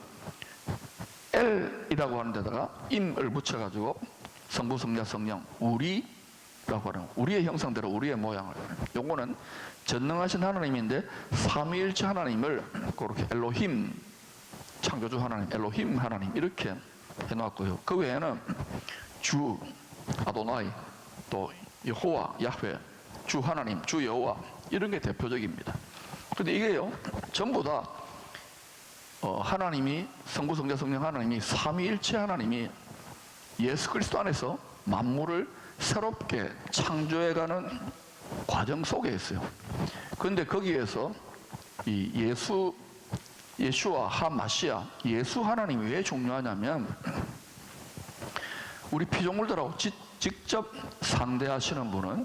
L이라고 하는 데다가 임을 붙여가지고 성부, 성자, 성령, 우리라고 하는 우리의 형상대로 우리의 모양을. 요거는 전능하신 하나님인데 삼위일체 하나님을 그렇게 엘로힘, 창조주 하나님, 엘로힘 하나님 이렇게 해놨고요. 그 외에는 주, 아도나이, 또 여호와, 야훼, 주 하나님, 주 여호와 이런 게 대표적입니다. 근데 이게요 전부 다 하나님이 성부, 성자, 성령 하나님이 삼위일체 하나님이 예수 그리스도 안에서 만물을 새롭게 창조해가는 과정 속에 있어요. 그런데 거기에서 이 예수와 하마시아, 예수 하나님이 왜 중요하냐면 우리 피조물들하고 직접 상대하시는 분은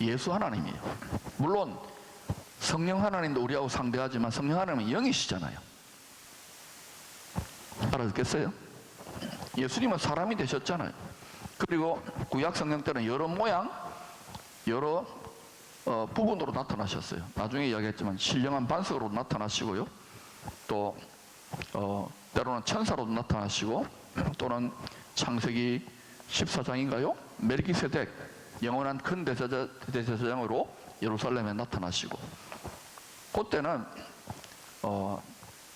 예수 하나님이에요. 물론 성령 하나님도 우리하고 상대하지만 성령 하나님은 영이시잖아요. 알아듣겠어요? 예수님은 사람이 되셨잖아요. 그리고 구약 성경 때는 여러 모양, 여러 부분으로 나타나셨어요. 나중에 이야기했지만 신령한 반석으로 나타나시고요. 또 때로는 천사로도 나타나시고 또는 창세기 14장인가요? 멜기세덱 영원한 큰 대제사장으로 예루살렘에 나타나시고 그때는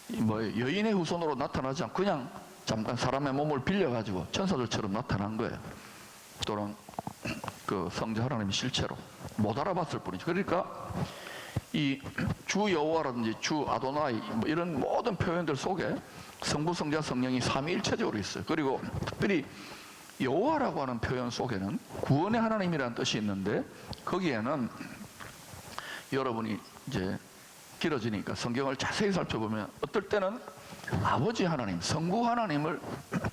여인의 후손으로 나타나지 않고 그냥 잠깐 사람의 몸을 빌려가지고 천사들처럼 나타난 거예요. 또는 그 성자 하나님의 실체로 못 알아봤을 뿐이죠. 그러니까 이 주 여호와라든지 주 아도나이 이런 모든 표현들 속에 성부, 성자, 성령이 삼위일체적으로 있어요. 그리고 특별히 여호와라고 하는 표현 속에는 구원의 하나님이라는 뜻이 있는데 거기에는 여러분이 이제 길어지니까 성경을 자세히 살펴보면 어떨 때는 아버지 하나님, 성부 하나님을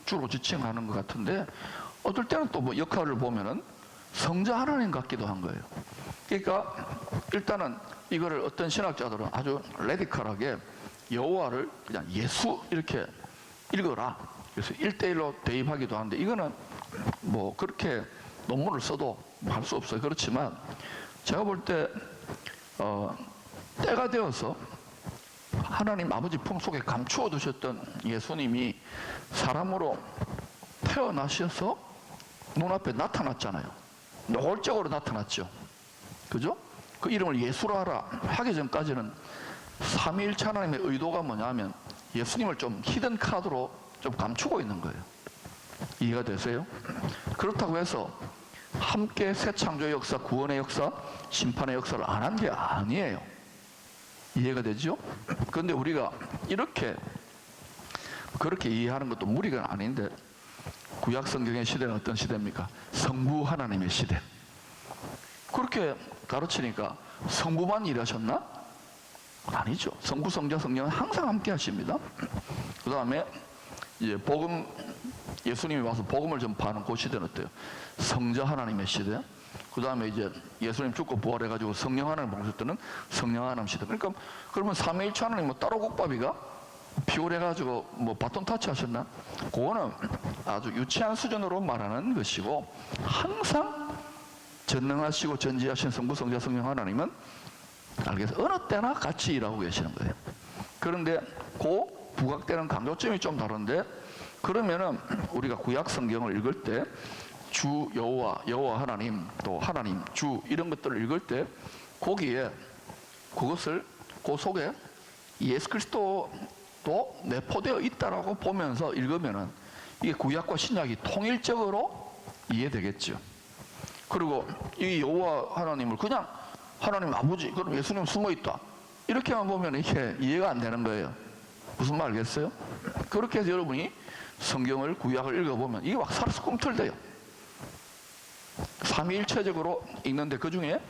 주로 지칭하는 것 같은데 어떨 때는 또 뭐 역할을 보면은 성자 하나님 같기도 한 거예요. 그러니까 일단은 이거를 어떤 신학자들은 아주 레디컬하게 여호와를 그냥 예수 이렇게 읽어라. 그래서 1대1로 대입하기도 하는데 이거는 뭐 그렇게 논문을 써도 할 수 없어요. 그렇지만 제가 볼 때 때가 되어서 하나님 아버지 품 속에 감추어 두셨던 예수님이 사람으로 태어나셔서 눈앞에 나타났잖아요. 노골적으로 나타났죠. 그죠? 그 이름을 예수라 하라 하기 전까지는 삼위일체 하나님의 의도가 뭐냐면 예수님을 좀 히든 카드로 좀 감추고 있는 거예요. 이해가 되세요? 그렇다고 해서 함께 새 창조의 역사, 구원의 역사, 심판의 역사를 안 한 게 아니에요. 이해가 되죠? 그런데 우리가 그렇게 이해하는 것도 무리가 아닌데 구약 성경의 시대는 어떤 시대입니까? 성부 하나님의 시대. 그렇게 가르치니까 성부만 일하셨나? 아니죠. 성부, 성자, 성령은 항상 함께 하십니다. 그 다음에 이제 복음, 예수님이 와서 복음을 전파하는 그 시대는 어때요? 성자 하나님의 시대. 그 다음에 이제 예수님 죽고 부활해가지고 성령 하나님 봉수 때는 성령 하나님 시대. 그러니까 그러면 삼위일체 하나님 뭐 따로 국밥이가 비올해가지고 뭐 바톤 타치 하셨나? 그거는 아주 유치한 수준으로 말하는 것이고 항상 전능하시고 전지하신 성부, 성자, 성령 하나님은 알겠어요. 어느 때나 같이 일하고 계시는 거예요. 그런데 그 부각되는 강조점이 좀 다른데 그러면은 우리가 구약 성경을 읽을 때 주 여호와 하나님, 또 하나님, 주 이런 것들을 읽을 때 거기에 그것을 그 속에 예수 그리스도도 내포되어 있다라고 보면서 읽으면은 이게 구약과 신약이 통일적으로 이해되겠죠. 그리고 이 여호와 하나님을 그냥 하나님 아버지, 그럼 예수님 숨어 있다 이렇게만 보면 이게 이해가 안 되는 거예요. 무슨 말 알겠어요? 그렇게 해서 여러분이 성경을 구약을 읽어보면 이게 막 살아서 꿈틀대요. 삼위일체적으로 읽는데 그 중에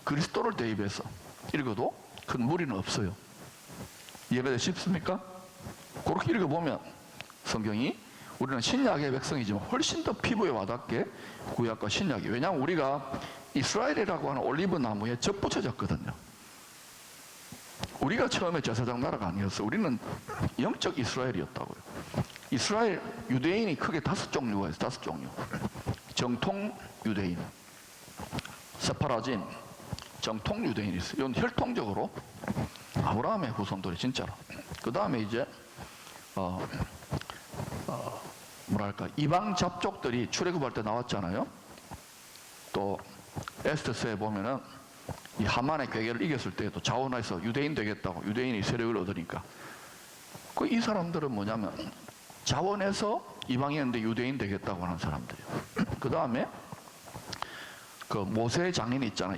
그리스도를 대입해서 읽어도 큰 무리는 없어요. 이해가 되십니까? 그렇게 읽어보면 성경이 우리는 신약의 백성이지만 훨씬 더 피부에 와닿게 구약과 신약이, 왜냐하면 우리가 이스라엘이라고 하는 올리브 나무에 접붙여졌거든요. 우리가 처음에 제사장 나라가 아니었어요. 우리는 영적 이스라엘이었다고요. 이스라엘 유대인이 크게 5종류가 있어요. 5종류. 정통 유대인, 세파라짐, 정통 유대인이 있어요. 이건 혈통적으로 아브라함의 후손들이 진짜로. 그 다음에 이제 뭐랄까 이방 잡족들이 출애굽할 때 나왔잖아요. 또 에스더서에 보면은 이 하만의 괴계를 이겼을 때도 자원해서 유대인 되겠다고 유대인이 세력을 얻으니까 이 사람들은 뭐냐면 자원해서 이방인인데 유대인 되겠다고 하는 사람들이에요. 그 다음에 그 모세의 장인이 있잖아요.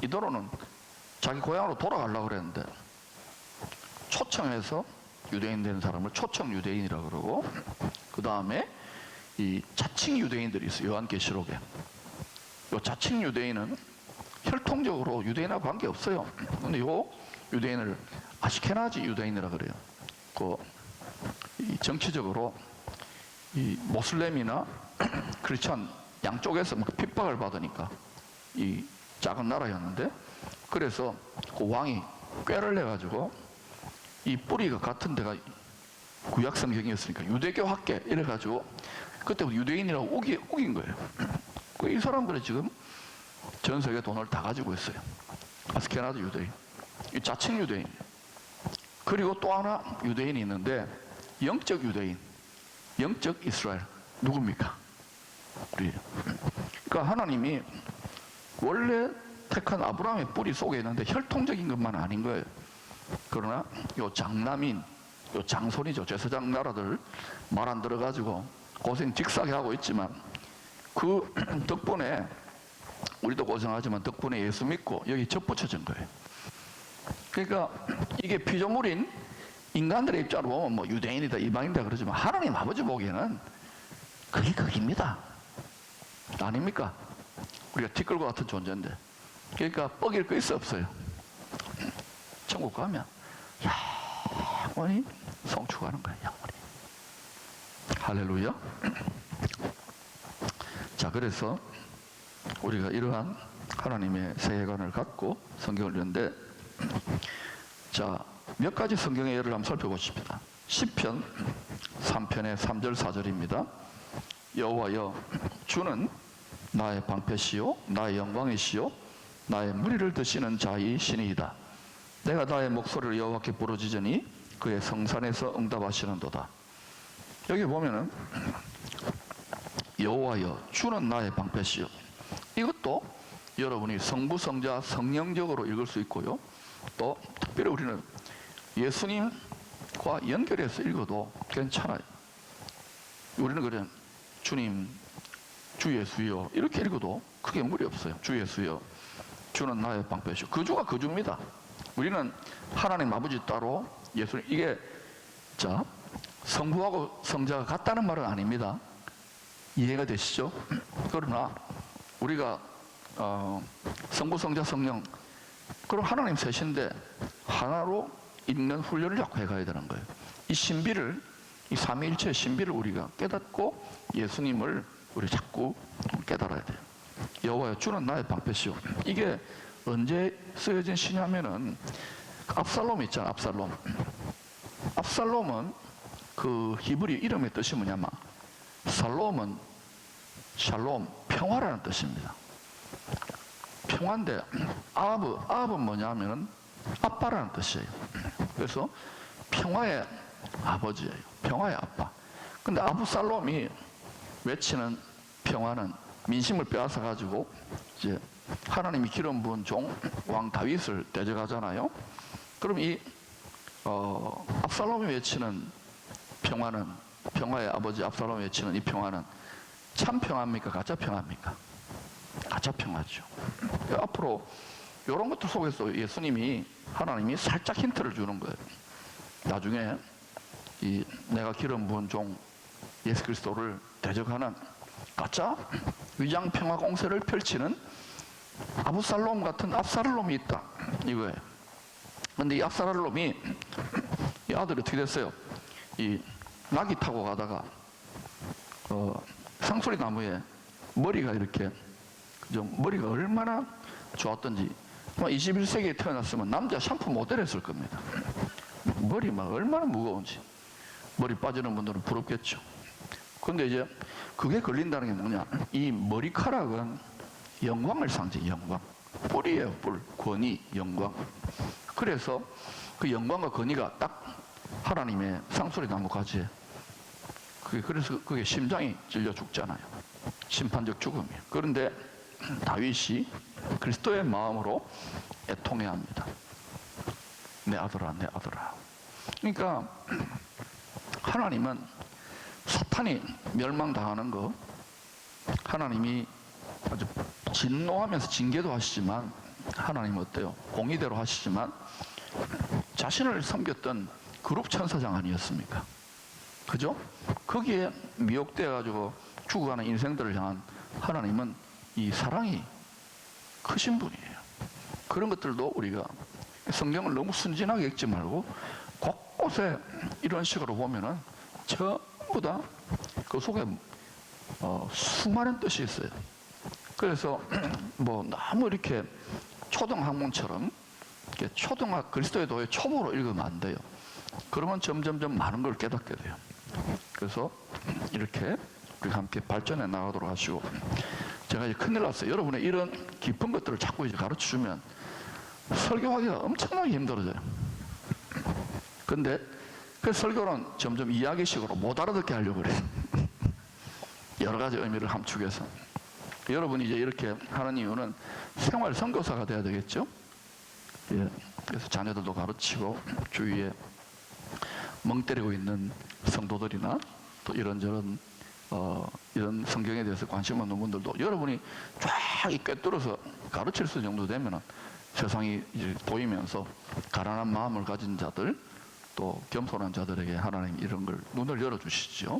이드로는 자기 고향으로 돌아가려고 그랬는데 초청해서 유대인 된 사람을 초청 유대인이라고 그러고, 그 다음에 이 자칭 유대인들이 있어요. 요한계시록에. 이 자칭 유대인은 혈통적으로 유대인하고 관계없어요. 근데 요 유대인을 아시케나지 유대인이라 그래요. 이 정치적으로 이 모슬렘이나 크리스찬 양쪽에서 막 핍박을 받으니까 이 작은 나라였는데, 그래서 그 왕이 꾀를 내가지고 이 뿌리가 같은 데가 구약 성경이었으니까 유대교 학계 이래가지고 그때부터 유대인이라고 우긴 거예요. 이 사람들이 지금 전 세계 돈을 다 가지고 있어요. 아스케나드 유대인, 이 자칭 유대인. 그리고 또 하나 유대인이 있는데 영적 유대인, 영적 이스라엘. 누굽니까? 우리예요. 그러니까 하나님이 원래 택한 아브라함의 뿌리 속에 있는데 혈통적인 것만 아닌 거예요. 그러나 요 장남인, 요 장손이죠. 제사장 나라들 말 안 들어가지고 고생 직사게 하고 있지만 그 덕분에 우리도 고생하지만 덕분에 예수 믿고 여기 접붙여진 거예요. 그러니까 이게 피조물인 인간들의 입장으로 보면 뭐 유대인이다 이방인이다 그러지만 하나님 아버지 보기에는 그게 극입니다. 아닙니까? 우리가 티끌과 같은 존재인데. 그러니까 뻐길 거 있어 없어요? 천국 가면 영원히 성취하는 거예요. 영원히. 할렐루야. 자, 그래서 우리가 이러한 하나님의 세계관을 갖고 성경을 읽는데, 자, 몇 가지 성경의 예를 한번 살펴보십시다. 시편 3편의 3절 4절입니다. 여호와여, 주는 나의 방패시요 나의 영광이시요 나의 무리를 드시는 자의 신이이다. 내가 나의 목소리를 여호와께 부르짖으니 그의 성산에서 응답하시는도다. 여기 보면은 여호와여, 주는 나의 방패시요. 이것도 여러분이 성부, 성자, 성령적으로 읽을 수 있고요. 또 특별히 우리는 예수님과 연결해서 읽어도 괜찮아요. 우리는 그냥 주님, 주 예수여 이렇게 읽어도 크게 무리 없어요. 주 예수여, 주는 나의 방패시요. 그 주가 그 주입니다. 우리는 하나님 아버지 따로 예수님, 이게 자 성부하고 성자가 같다는 말은 아닙니다. 이해가 되시죠? 그러나 우리가 성부, 성자, 성령, 그럼 하나님 셋인데 하나로 있는 훈련을 자꾸 해가야 되는 거예요. 이 신비를, 이 삼위일체의 신비를 우리가 깨닫고 예수님을 우리 자꾸 깨달아야 돼요. 여호와여, 주는 나의 방패시오. 이게 언제 쓰여진 시냐면은 압살롬 있잖아. 압살롬은 그 히브리 이름의 뜻이 뭐냐면 살롬은 샬롬, 평화라는 뜻입니다. 평화인데 아합은 뭐냐면은 아빠라는 뜻이에요. 그래서 평화의 아버지예요. 평화의 아빠. 근데 아브살롬이 외치는 평화는 민심을 빼앗아 가지고 이제 하나님이 기름 부은 종 왕 다윗을 대적하잖아요. 그럼 이 압살롬이 외치는 평화는, 평화의 아버지 압살롬이 외치는 이 평화는 참 평화입니까? 가짜 평화입니까? 가짜 평화죠. 앞으로 이런 것들 속에서 예수님이, 하나님이 살짝 힌트를 주는 거예요. 나중에 이 내가 기름 부은 종 예수 그리스도를 대적하는 가짜 위장 평화 공세를 펼치는 아브살롬 같은 압살롬이 있다 이거예요. 근데 이 압살롬이, 이 아들이 어떻게 됐어요? 이 나귀 타고 가다가 상수리 나무에 머리가 이렇게, 머리가 얼마나 좋았던지, 21세기에 태어났으면 남자 샴푸 모델 했을 겁니다. 머리 막 얼마나 무거운지. 머리 빠지는 분들은 부럽겠죠. 근데 이제 그게 걸린다는 게 뭐냐, 이 머리카락은 영광을 상징해. 영광. 뿔이에요. 뿔. 권위, 영광. 그래서 그 영광과 권위가 딱 하나님의 상소리 나무 가지에, 그래서 그게 심장이 찔려 죽잖아요. 심판적 죽음이에요. 그런데 다윗이 그리스도의 마음으로 애통해야 합니다. 내 아들아, 내 아들아. 그러니까 하나님은 사탄이 멸망당하는 거, 하나님이 아주 진노하면서 징계도 하시지만, 하나님은 어때요? 공의대로 하시지만 자신을 섬겼던 그룹 천사장 아니었습니까? 그죠? 거기에 미혹되어가지고 죽어가는 인생들을 향한 하나님은 이 사랑이 크신 분이에요. 그런 것들도 우리가 성경을 너무 순진하게 읽지 말고 곳곳에 이런 식으로 보면은 전부 다 그 속에 수많은 뜻이 있어요. 그래서 뭐 너무 이렇게 초등학문처럼 이렇게 초등학 그리스도의 도의 초보로 읽으면 안 돼요. 그러면 점점점 많은 걸 깨닫게 돼요. 그래서 이렇게 우리가 함께 발전해 나가도록 하시고, 제가 이제 큰일 났어요. 여러분의 이런 깊은 것들을 자꾸 이제 가르쳐 주면 설교하기가 엄청나게 힘들어져요. 근데 그 설교는 점점 이야기식으로 못 알아듣게 하려고 그래요. 여러 가지 의미를 함축해서. 여러분이 이제 이렇게 하는 이유는 생활 선교사가 돼야 되겠죠? 예. 그래서 자녀들도 가르치고 주위에 멍 때리고 있는 성도들이나 또 이런저런 이런 성경에 대해서 관심 없는 분들도 여러분이 쫙 꿰뚫어서 가르칠 수 정도 되면은 세상이 이제 보이면서 가난한 마음을 가진 자들, 또 겸손한 자들에게 하나님 이런 걸 눈을 열어주시죠.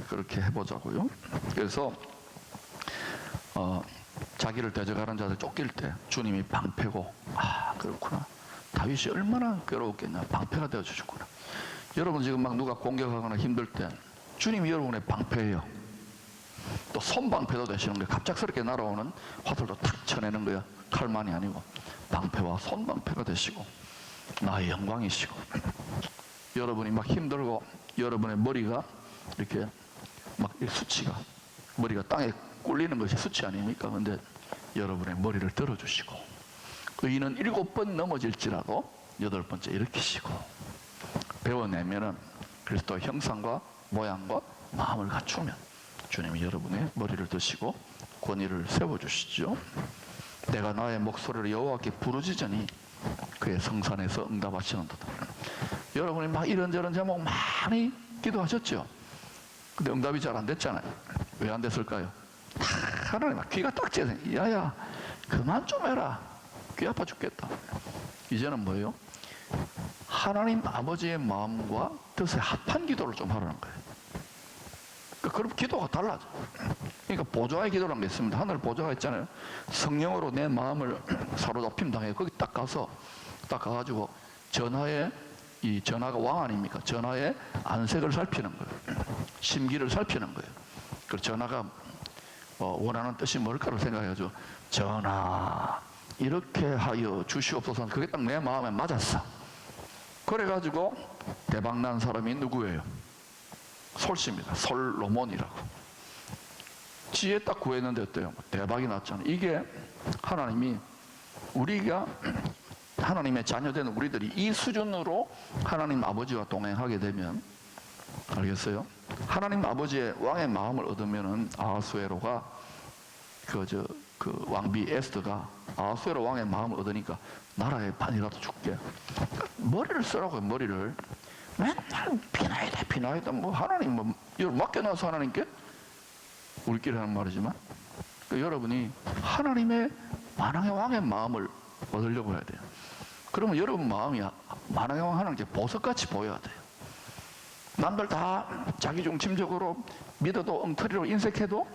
그렇게 해보자고요. 그래서 자기를 대적하는 자들 쫓길 때 주님이 방패고, 아 그렇구나, 다윗이 얼마나 괴로웠겠냐, 방패가 되어주셨구나. 여러분 지금 막 누가 공격하거나 힘들 때 주님이 여러분의 방패예요. 또 손방패도 되시는 거예요. 갑작스럽게 날아오는 화살도 탁 쳐내는 거예요. 칼만이 아니고 방패와 손방패가 되시고 나의 영광이시고, 여러분이 막 힘들고 여러분의 머리가 이렇게 막 수치가, 머리가 땅에 꿀리는 것이 수치 아닙니까? 근데 여러분의 머리를 들어주시고, 의인은 7번 넘어질지라도 8번째 일으키시고, 배워내면은 그리스도의 형상과 모양과 마음을 갖추면 주님이 여러분의 머리를 드시고 권위를 세워주시죠. 내가 나의 목소리를 여호와께 부르짖으니 그의 성산에서 응답하시는도다. 여러분이 막 이런저런 제목 많이 기도하셨죠? 근데 응답이 잘 안 됐잖아요. 왜 안 됐을까요? 하나님 막 귀가 딱 째서, 야야 그만 좀 해라, 귀 아파 죽겠다. 이제는 뭐예요? 하나님 아버지의 마음과 뜻에 합한 기도를 좀 하라는 거예요. 그럼 기도가 달라져. 그러니까 보좌의 기도라는 게 있습니다. 하늘 보좌가 있잖아요. 성령으로 내 마음을 사로잡힘 당해 거기 딱 가가지고 전하의, 이 전하가 왕 아닙니까? 전하의 안색을 살피는 거예요. 심기를 살피는 거예요. 그 전하가 원하는 뜻이 뭘까를 생각해가지고, 전하 이렇게 하여 주시옵소서. 그게 딱 내 마음에 맞았어. 그래가지고 대박난 사람이 누구예요? 솔씨입니다. 솔로몬이라고. 지혜 딱 구했는데 어때요? 대박이 났잖아요. 이게 하나님이, 우리가 하나님의 자녀된 우리들이 이 수준으로 하나님 아버지와 동행하게 되면, 알겠어요? 하나님 아버지의 왕의 마음을 얻으면은 아하수에로가 그 왕비 에스더가 아하수에로 왕의 마음을 얻으니까 나라의 반이라도 줄게. 머리를 쓰라고요. 머리를 맨날 비나이다 뭐 하나님 뭐 이걸 맡겨놔서 하나님께, 우리끼리 하는 말이지만 여러분이 하나님의 만왕의 왕의 마음을 얻으려고 해야 돼요. 그러면 여러분 마음이 만왕의 왕 하나님께 보석같이 보여야 돼요. 남들 다 자기 중심적으로 믿어도 엉터리로 인색해도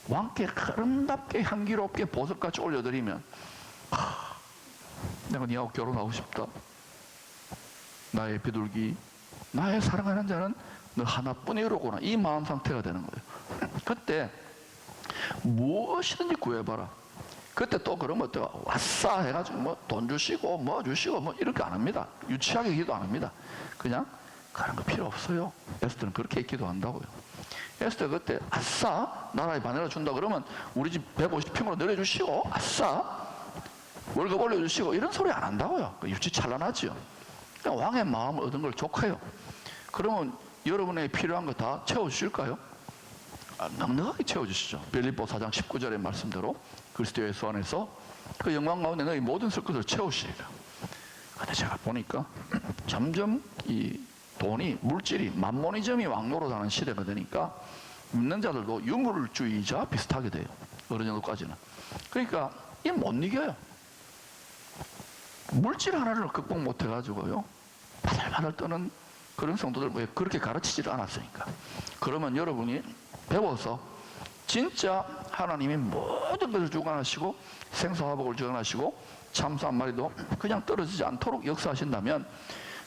왕께 아름답게 향기롭게 보석같이 올려드리면, 내가 니하고 결혼하고 싶다, 나의 비둘기, 나의 사랑하는 자는 너 하나뿐이로구나, 이 마음 상태가 되는 거예요. 그때 무엇이든지 구해봐라. 그때 또 그러면 또 왔싸 해가지고 뭐 돈 주시고 뭐 주시고 뭐 이렇게 안 합니다. 유치하게 기도 안 합니다. 그냥 그런 거 필요 없어요. 에스더는 그렇게 기도한다고요. 에스더 그때 아싸 나라의 반이라 준다 그러면 우리 집 150평으로 늘려주시고, 아싸 월급 올려주시고 이런 소리 안 한다고요. 유치 찬란하죠. 왕의 마음을 얻은 걸 좋고요. 그러면 여러분에게 필요한 거 다 채워주실까요? 넉넉하게 채워주시죠. 빌립보 4장 19절의 말씀대로 그리스도 예수 안에서 그 영광 가운데 너희 모든 설 것을 채우시리라. 근데 제가 보니까 점점 이 돈이, 물질이, 만모니즘이 왕노릇하는 시대가 되니까 믿는 자들도 유물주의자 비슷하게 돼요. 어느 정도까지는. 그러니까 이 못 이겨요. 물질 하나를 극복 못 해가지고요, 바들바들 떠는 그런 성도들, 왜 그렇게 가르치지를 않았으니까. 그러면 여러분이 배워서 진짜 하나님이 모든 것을 주관하시고 생사화복을 주관하시고 참사 한 마리도 그냥 떨어지지 않도록 역사하신다면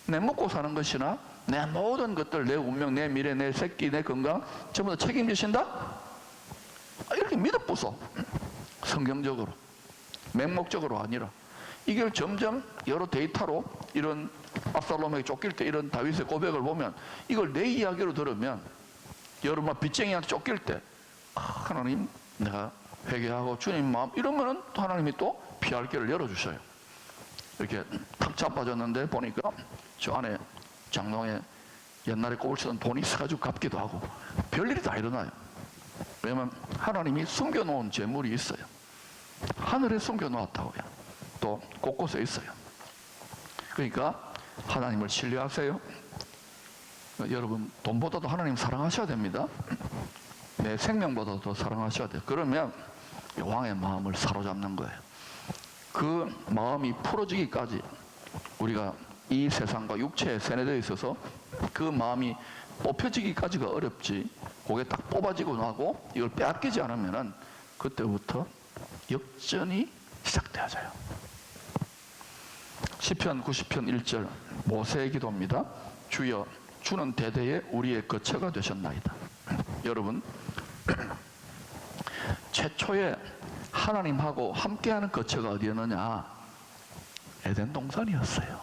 내 먹고 사는 것이나 내 모든 것들, 내 운명, 내 미래, 내 새끼, 내 건강 전부 다 책임지신다? 이렇게 믿어보소. 성경적으로, 맹목적으로 아니라. 이걸 점점 여러 데이터로, 이런 압살롬에게 쫓길 때 이런 다윗의 고백을 보면, 이걸 내 이야기로 들으면 여러분 빚쟁이한테 쫓길 때 하나님 내가 회개하고 주님 마음 이러면은 또 하나님이 또 피할 길을 열어주셔요. 이렇게 탁 자빠졌는데 보니까 저 안에 장롱에 옛날에 꼽을 쓰던 돈이 있어가지고 갚기도 하고 별일이 다 일어나요. 왜냐면 하나님이 숨겨놓은 재물이 있어요. 하늘에 숨겨놓았다고요. 또 곳곳에 있어요. 그러니까 하나님을 신뢰하세요. 여러분 돈보다도 하나님 사랑하셔야 됩니다. 내 생명보다도 더 사랑하셔야 돼요. 그러면 왕의 마음을 사로잡는 거예요. 그 마음이 풀어지기까지 우리가 이 세상과 육체에 세뇌되어 있어서 그 마음이 뽑혀지기까지가 어렵지, 그게 딱 뽑아지고 나고 이걸 빼앗기지 않으면은 그때부터 역전이 시작되어져요. 시편 90편 1절 모세의 기도입니다. 주여 주는 대대에 우리의 거처가 되셨나이다. 여러분 최초에 하나님하고 함께하는 거처가 어디였느냐? 에덴 동산이었어요.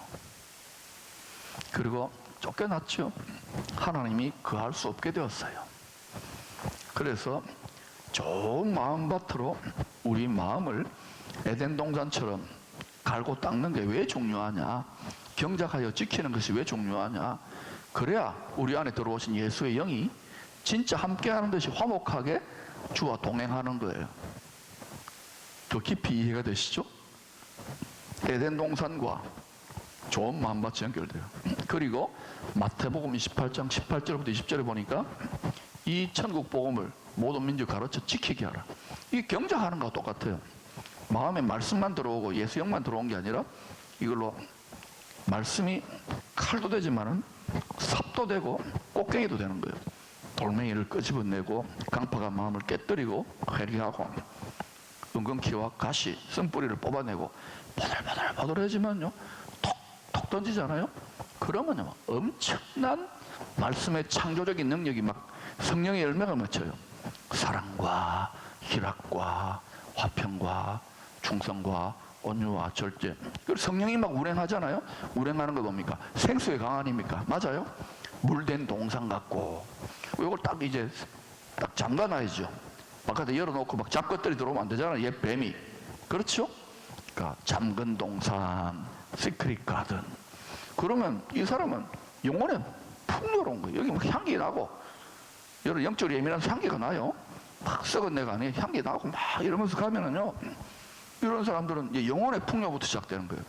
그리고 쫓겨났죠. 하나님이 거할 수 없게 되었어요. 그래서 좋은 마음밭으로 우리 마음을 에덴 동산처럼 갈고 닦는 게 왜 중요하냐? 경작하여 지키는 것이 왜 중요하냐? 그래야 우리 안에 들어오신 예수의 영이 진짜 함께하는 듯이 화목하게 주와 동행하는 거예요. 더 깊이 이해가 되시죠? 에덴 동산과 좋은 마음밭이 연결돼요. 그리고 마태복음 28장 18절부터 20절에 보니까 이 천국 복음을 모든 민족 가르쳐 지키게 하라. 이게 경작하는 거와 똑같아요. 마음에 말씀만 들어오고 예수 영만 들어온 게 아니라 이걸로 말씀이 칼도 되지만은 삽도 되고 꽃갱이도 되는 거예요. 돌멩이를 끄집어내고 강파가 마음을 깨뜨리고 회개하고 은근키와 가시, 쓴뿌리를 뽑아내고 보들보들보들해지면요 톡톡 던지잖아요. 그러면요 엄청난 말씀의 창조적인 능력이 막 성령의 열매가 맺혀요. 사랑과 희락과 화평과 충성과 온유와 절제. 그리고 성령이 막 운행하잖아요. 운행하는 거 뭡니까? 생수의 강 아닙니까? 맞아요? 물된 동상 같고 이걸 딱 이제 딱 잠가놔야죠. 바깥에 열어놓고 막 잡것들이 들어오면 안 되잖아요. 옛 뱀이. 그렇죠? 그러니까 잠근 동산, 시크릿 가든. 그러면 이 사람은 영혼에 풍요로운 거예요. 여기 막 향기 나고, 여러 영적으로 예민한 향기가 나요. 막 썩은 내가 아니에요. 향기 나고 막 이러면서 가면은요, 이런 사람들은 이제 영혼의 풍요부터 시작되는 거예요.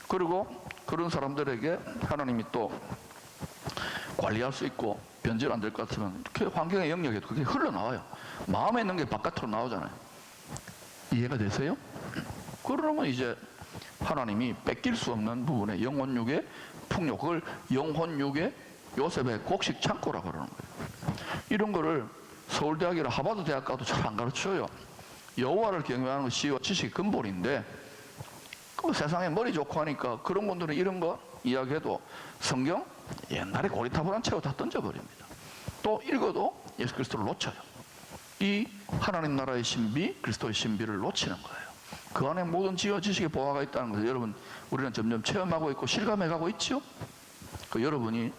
그리고 그런 사람들에게 하나님이 또 관리할 수 있고 변질 안 될 것 같으면 이렇게 환경의 영역에도 그게 흘러나와요. 마음에 있는 게 바깥으로 나오잖아요. 이해가 되세요? 그러면 이제 하나님이 뺏길 수 없는 부분에 영혼육의 풍요, 그걸 영혼육의 요셉의 곡식 창고라고 그러는 거예요. 이런 거를 서울대학이나 하버드 대학 가도 잘 안 가르쳐요. 여호와를 경외하는 것이 지식의 근본인데, 그 세상에 머리 좋고 하니까 그런 분들은 이런 거 이야기해도 성경 옛날에 고리타분한 책을 다 던져버립니다. 또 읽어도 예수 그리스도를 놓쳐요. 이 하나님 나라의 신비, 그리스도의 신비를 놓치는 거예요. 그 안에 모든 지혜와 지식의 보화가 있다는 것을 여러분, 우리는 점점 체험하고 있고 실감해가고 있죠. 그 여러분이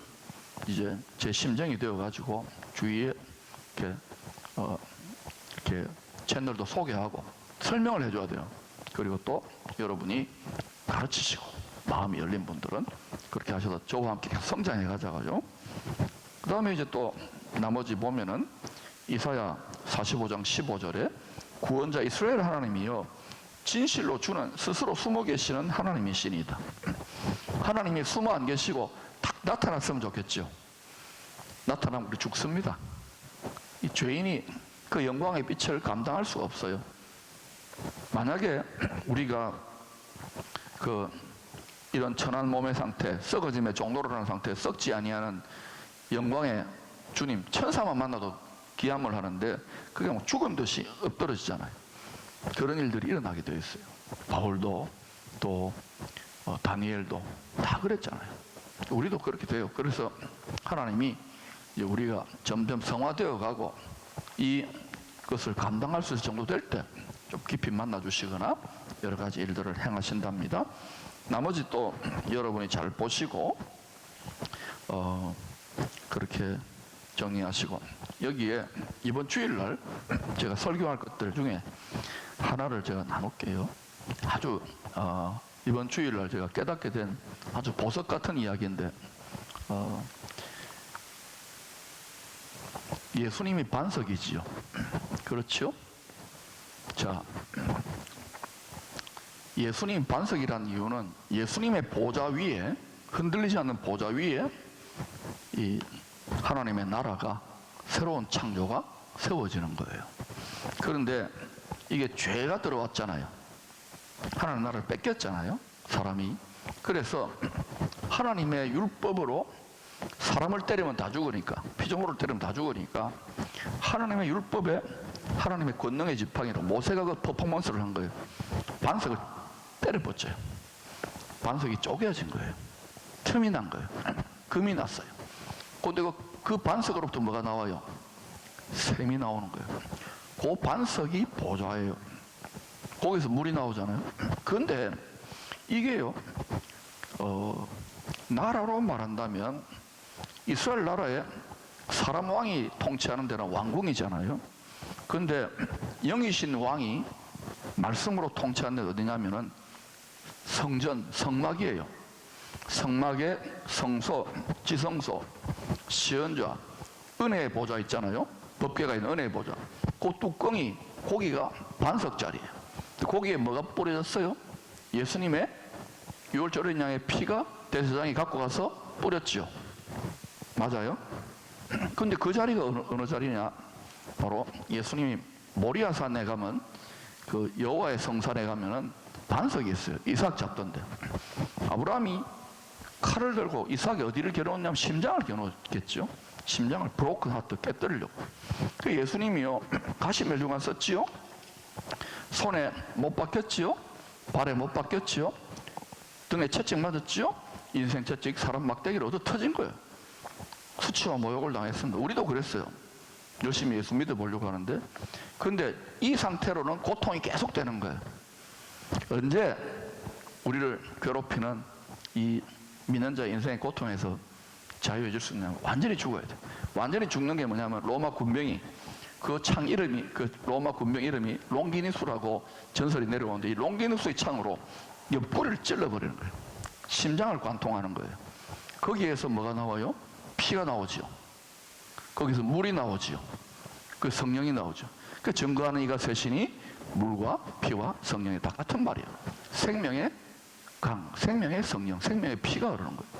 이제 제 심정이 되어가지고 주위에 이렇게 채널도 소개하고 설명을 해줘야 돼요. 그리고 또 여러분이 가르치시고 마음이 열린 분들은 그렇게 하셔서 저와 함께 성장해 가자고요. 그 다음에 이제 또 나머지 보면은 이사야 45장 15절에 구원자 이스라엘 하나님이요 진실로 주는 스스로 숨어 계시는 하나님이시니다. 하나님이 숨어 안 계시고 딱 나타났으면 좋겠죠. 나타나면 우리 죽습니다. 이 죄인이 그 영광의 빛을 감당할 수가 없어요. 만약에 우리가 이런 천한 몸의 상태, 썩어짐의 종로라는 상태에 썩지 아니하는 영광의 주님, 천사만 만나도 기함을 하는데 그게 뭐 죽은 듯이 엎드러지잖아요. 그런 일들이 일어나게 되어 있어요. 바울도 또 다니엘도 다 그랬잖아요. 우리도 그렇게 돼요. 그래서 하나님이 이제 우리가 점점 성화되어 가고 이것을 감당할 수 있을 정도 될 때 좀 깊이 만나 주시거나 여러 가지 일들을 행하신답니다. 나머지 또 여러분이 잘 보시고 그렇게 정리하시고, 여기에 이번 주일날 제가 설교할 것들 중에 하나를 제가 나눌게요. 아주 이번 주일날 제가 깨닫게 된 아주 보석 같은 이야기인데, 예수님이 반석이지요. 그렇죠? 자, 예수님 반석이란 이유는 예수님의 보좌 위에, 흔들리지 않는 보좌 위에 이 하나님의 나라가, 새로운 창조가 세워지는 거예요. 그런데 이게 죄가 들어왔잖아요. 하나님 나라를 뺏겼잖아요, 사람이. 그래서 하나님의 율법으로 사람을 때리면 다 죽으니까, 피조물을 때리면 다 죽으니까 하나님의 율법에 하나님의 권능의 지팡이로 모세가 그 퍼포먼스를 한 거예요. 반석을 때려봤어요. 반석이 쪼개진 거예요. 틈이 난 거예요. 금이 났어요. 그런데 그 반석으로부터 뭐가 나와요? 샘이 나오는 거예요. 그 반석이 보좌예요. 거기서 물이 나오잖아요. 그런데 이게요, 나라로 말한다면 이스라엘 나라에 사람 왕이 통치하는 데는 왕궁이잖아요. 그런데 영이신 왕이 말씀으로 통치하는 데 어디냐면은 성전, 성막이에요. 성막에 성소, 지성소, 시언좌, 은혜의 보좌 있잖아요. 법궤가 있는 은혜의 보좌. 그 뚜껑이, 고기가 반석짜리예요. 거기에 뭐가 뿌려졌어요? 예수님의 유월절 어린 양의 피가 대제사장이 갖고 가서 뿌렸죠. 맞아요? 근데 그 자리가 어느 자리냐? 바로 예수님이 모리아산에 가면, 그 여호와의 성산에 가면은 반석이 있어요. 이삭 잡던데. 아브라함이 칼을 들고 이삭이 어디를 겨누었냐면 심장을 겨누었겠죠. 심장을 브로큰 하트, 깨뜨리려고. 그 예수님이요, 가시멜류관 썼지요. 손에 못 박혔지요. 발에 못 박혔지요. 등에 채찍 맞았지요. 인생 채찍, 사람 막대기로 얻어 터진 거예요. 수치와 모욕을 당했습니다. 우리도 그랬어요. 열심히 예수 믿어보려고 하는데, 근데 이 상태로는 고통이 계속되는 거예요. 언제 우리를 괴롭히는 이 믿는 자의 인생의 고통에서 자유해질 수 있냐면 완전히 죽어야 돼. 완전히 죽는 게 뭐냐면, 로마 군병이, 그 창 이름이, 그 로마 군병 이름이 롱기누스라고 전설이 내려오는데, 이 롱기누스의 창으로 이 뿌리를 찔러버리는 거예요. 심장을 관통하는 거예요. 거기에서 뭐가 나와요? 피가 나오지요. 거기서 물이 나오지요. 그 성령이 나오죠. 그 증거하는 이가 셋이니 물과 피와 성령이 다 같은 말이에요. 생명의 강, 생명의 성령, 생명의 피가 흐르는 거예요.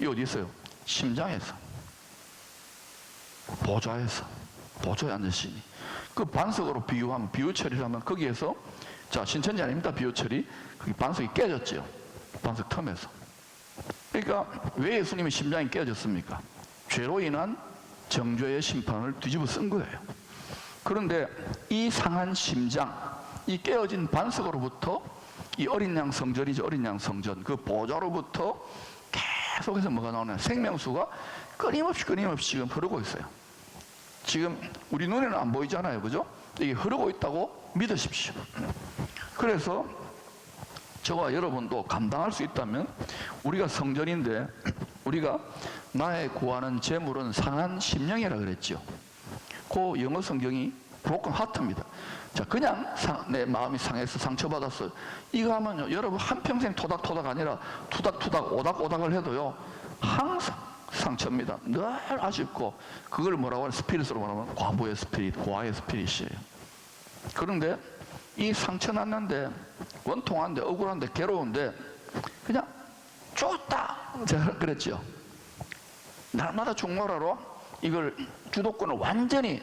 이 어디 있어요? 심장에서, 보좌에서, 보좌에 앉으시니. 그 반석으로 비유하면, 비유처리를 하면 거기에서, 자, 신천지 아닙니다, 비유처리. 거기 반석이 깨졌지요. 반석 틈에서. 그러니까 왜 예수님의 심장이 깨졌습니까? 죄로 인한 정죄의 심판을 뒤집어 쓴 거예요. 그런데 이 상한 심장, 이 깨어진 반석으로부터, 이 어린 양 성전이죠, 어린 양 성전, 그 보좌로부터 계속해서 뭐가 나오냐? 생명수가 끊임없이 지금 흐르고 있어요. 지금 우리 눈에는 안 보이잖아요, 그죠? 이게 흐르고 있다고 믿으십시오. 그래서 저와 여러분도 감당할 수 있다면, 우리가 성전인데, 우리가 나의 구하는 재물은 상한 심령이라 그랬죠. 그 영어 성경이 브로큰 하트입니다. 자, 그냥 내 마음이 상해서 상처받았어요. 이거 하면요, 여러분 한평생 토닥토닥 아니라 투닥투닥 오닥오닥을 해도요, 항상 상처입니다. 늘 아쉽고, 그걸 뭐라고 하면 스피릿으로 말하면 과부의 스피릿, 고아의 스피릿이에요. 그런데 이 상처 났는데, 원통한데, 억울한데, 괴로운데, 그냥 좋다! 제가 그랬죠. 날마다 중고라로 이걸 주도권을 완전히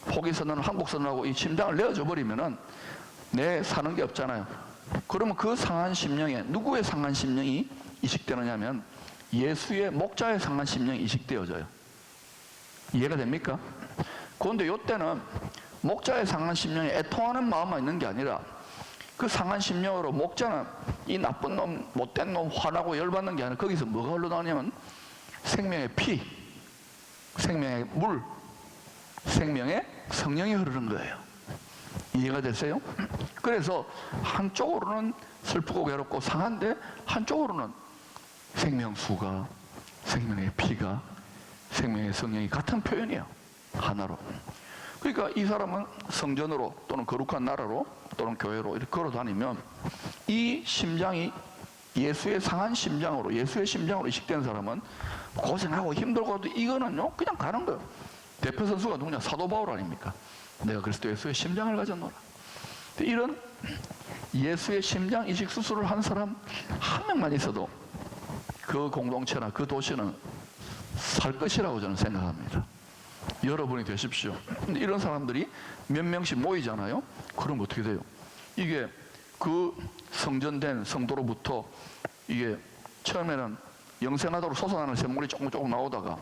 포기선언을 한국선언하고 이 심장을 내어줘 버리면은 내 사는 게 없잖아요. 그러면 그 상한 심령에 누구의 상한 심령이 이식되느냐면 예수의 목자의 상한 심령이 이식되어져요. 이해가 됩니까? 그런데 이때는 목자의 상한 심령에 애통하는 마음만 있는 게 아니라 그 상한 심령으로 목자는 이 나쁜 놈, 못된 놈, 화나고 열받는 게 아니라 거기서 뭐가 흘러나오냐면 생명의 피, 생명의 물, 생명의 성령이 흐르는 거예요. 이해가 되세요? 그래서 한쪽으로는 슬프고 괴롭고 상한데 한쪽으로는 생명수가, 생명의 피가, 생명의 성령이 같은 표현이에요. 하나로. 그러니까 이 사람은 성전으로 또는 거룩한 나라로 또는 교회로 이렇게 걸어 다니면 이 심장이 예수의 상한 심장으로, 예수의 심장으로 이식된 사람은 고생하고 힘들고도 이거는요 그냥 가는 거예요. 대표 선수가 누구냐? 사도 바울 아닙니까? 내가 그리스도 예수의 심장을 가졌노라. 이런 예수의 심장 이식 수술을 한 사람 한 명만 있어도 그 공동체나 그 도시는 살 것이라고 저는 생각합니다. 여러분이 되십시오. 근데 이런 사람들이 몇 명씩 모이잖아요. 그럼 어떻게 돼요? 이게 그 성전된 성도로부터 이게 처음에는 영생하도록 솟아나는 샘물이 조금 나오다가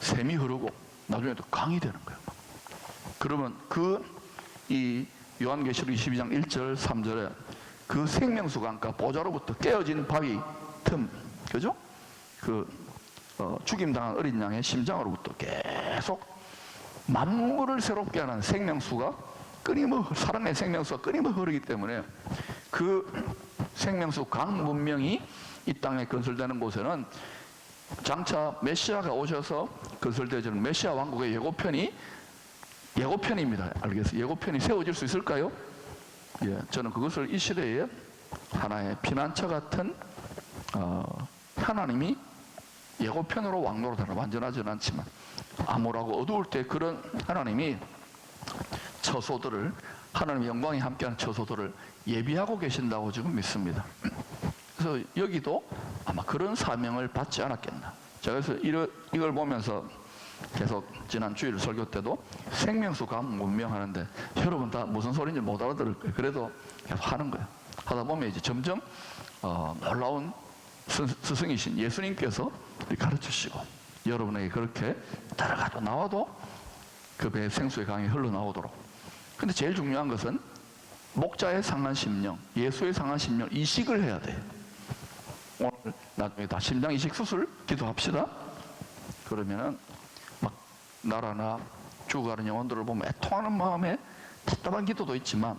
샘이 흐르고 나중에 또 강이 되는 거예요. 그러면 이 요한계시록 22장 1절 3절에 그 생명수강가 보좌로부터 깨어진 바위 틈, 그죠? 죽임당한 어린 양의 심장으로부터 계속 만물을 새롭게 하는 생명수가 사랑의 생명수가 끊임없이 흐르기 때문에 그 생명수 강 문명이 이 땅에 건설되는 곳에는 장차 메시아가 오셔서 건설되어지는 메시아 왕국의 예고편입니다. 알겠어요? 예고편이 세워질 수 있을까요? 예, 저는 그것을 이 시대에 하나의 피난처 같은 하나님이 예고편으로 왕노로 다뤄 완전하지는 않지만 암울하고 어두울 때 그런 하나님이 처소들을 하나님의 영광이 함께하는 처소들을 예비하고 계신다고 지금 믿습니다. 그래서 여기도 아마 그런 사명을 받지 않았겠나. 제가 그래서 이걸 보면서 계속 지난 주일 설교 때도 생명수 감 문명하는데 여러분 다 무슨 소리인지 못 알아들을 거예요. 그래도 계속 하는 거예요. 하다 보면 이제 점점 놀라운 스승이신 예수님께서 가르치시고 여러분에게 그렇게 따라가도 나와도 그 배에 생수의 강이 흘러나오도록. 근데 제일 중요한 것은 목자의 상한 심령, 예수의 상한 심령 이식을 해야 돼요. 오늘 나중에 다 심장 이식 수술 기도합시다. 그러면은 막 나라나 죽어가는 영혼들을 보면 애통하는 마음에 답답한 기도도 있지만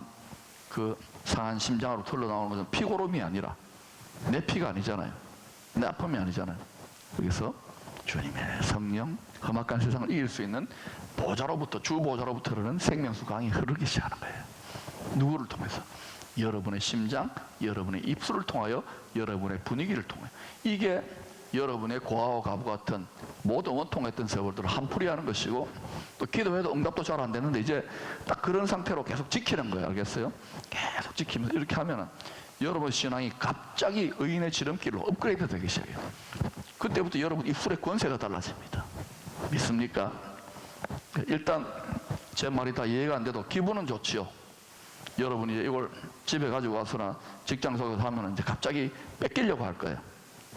그 상한 심장으로 흘러나오는 것은 피고름이 아니라 내 피가 아니잖아요. 내 아픔이 아니잖아요. 그래서 주님의 성령, 험악한 세상을 이길 수 있는 보좌로부터, 주 보좌로부터 흐르는 생명수 강이 흐르기 시작하는 거예요. 누구를 통해서? 여러분의 심장, 여러분의 입술을 통하여, 여러분의 분위기를 통하여. 이게 여러분의 고아와 가부 같은 모든 원통했던 세월들을 한풀이하는 것이고, 또 기도해도 응답도 잘 안 되는데 이제 딱 그런 상태로 계속 지키는 거예요. 알겠어요? 계속 지키면서 이렇게 하면은 여러분 신앙이 갑자기 의인의 지름길로 업그레이드 되기 시작해요. 그때부터 여러분 입술의 권세가 달라집니다. 믿습니까? 일단 제 말이 다 이해가 안 돼도 기분은 좋지요. 여러분이 이걸 집에 가지고 와서나 직장 속에서 하면 이제 갑자기 뺏기려고 할 거예요.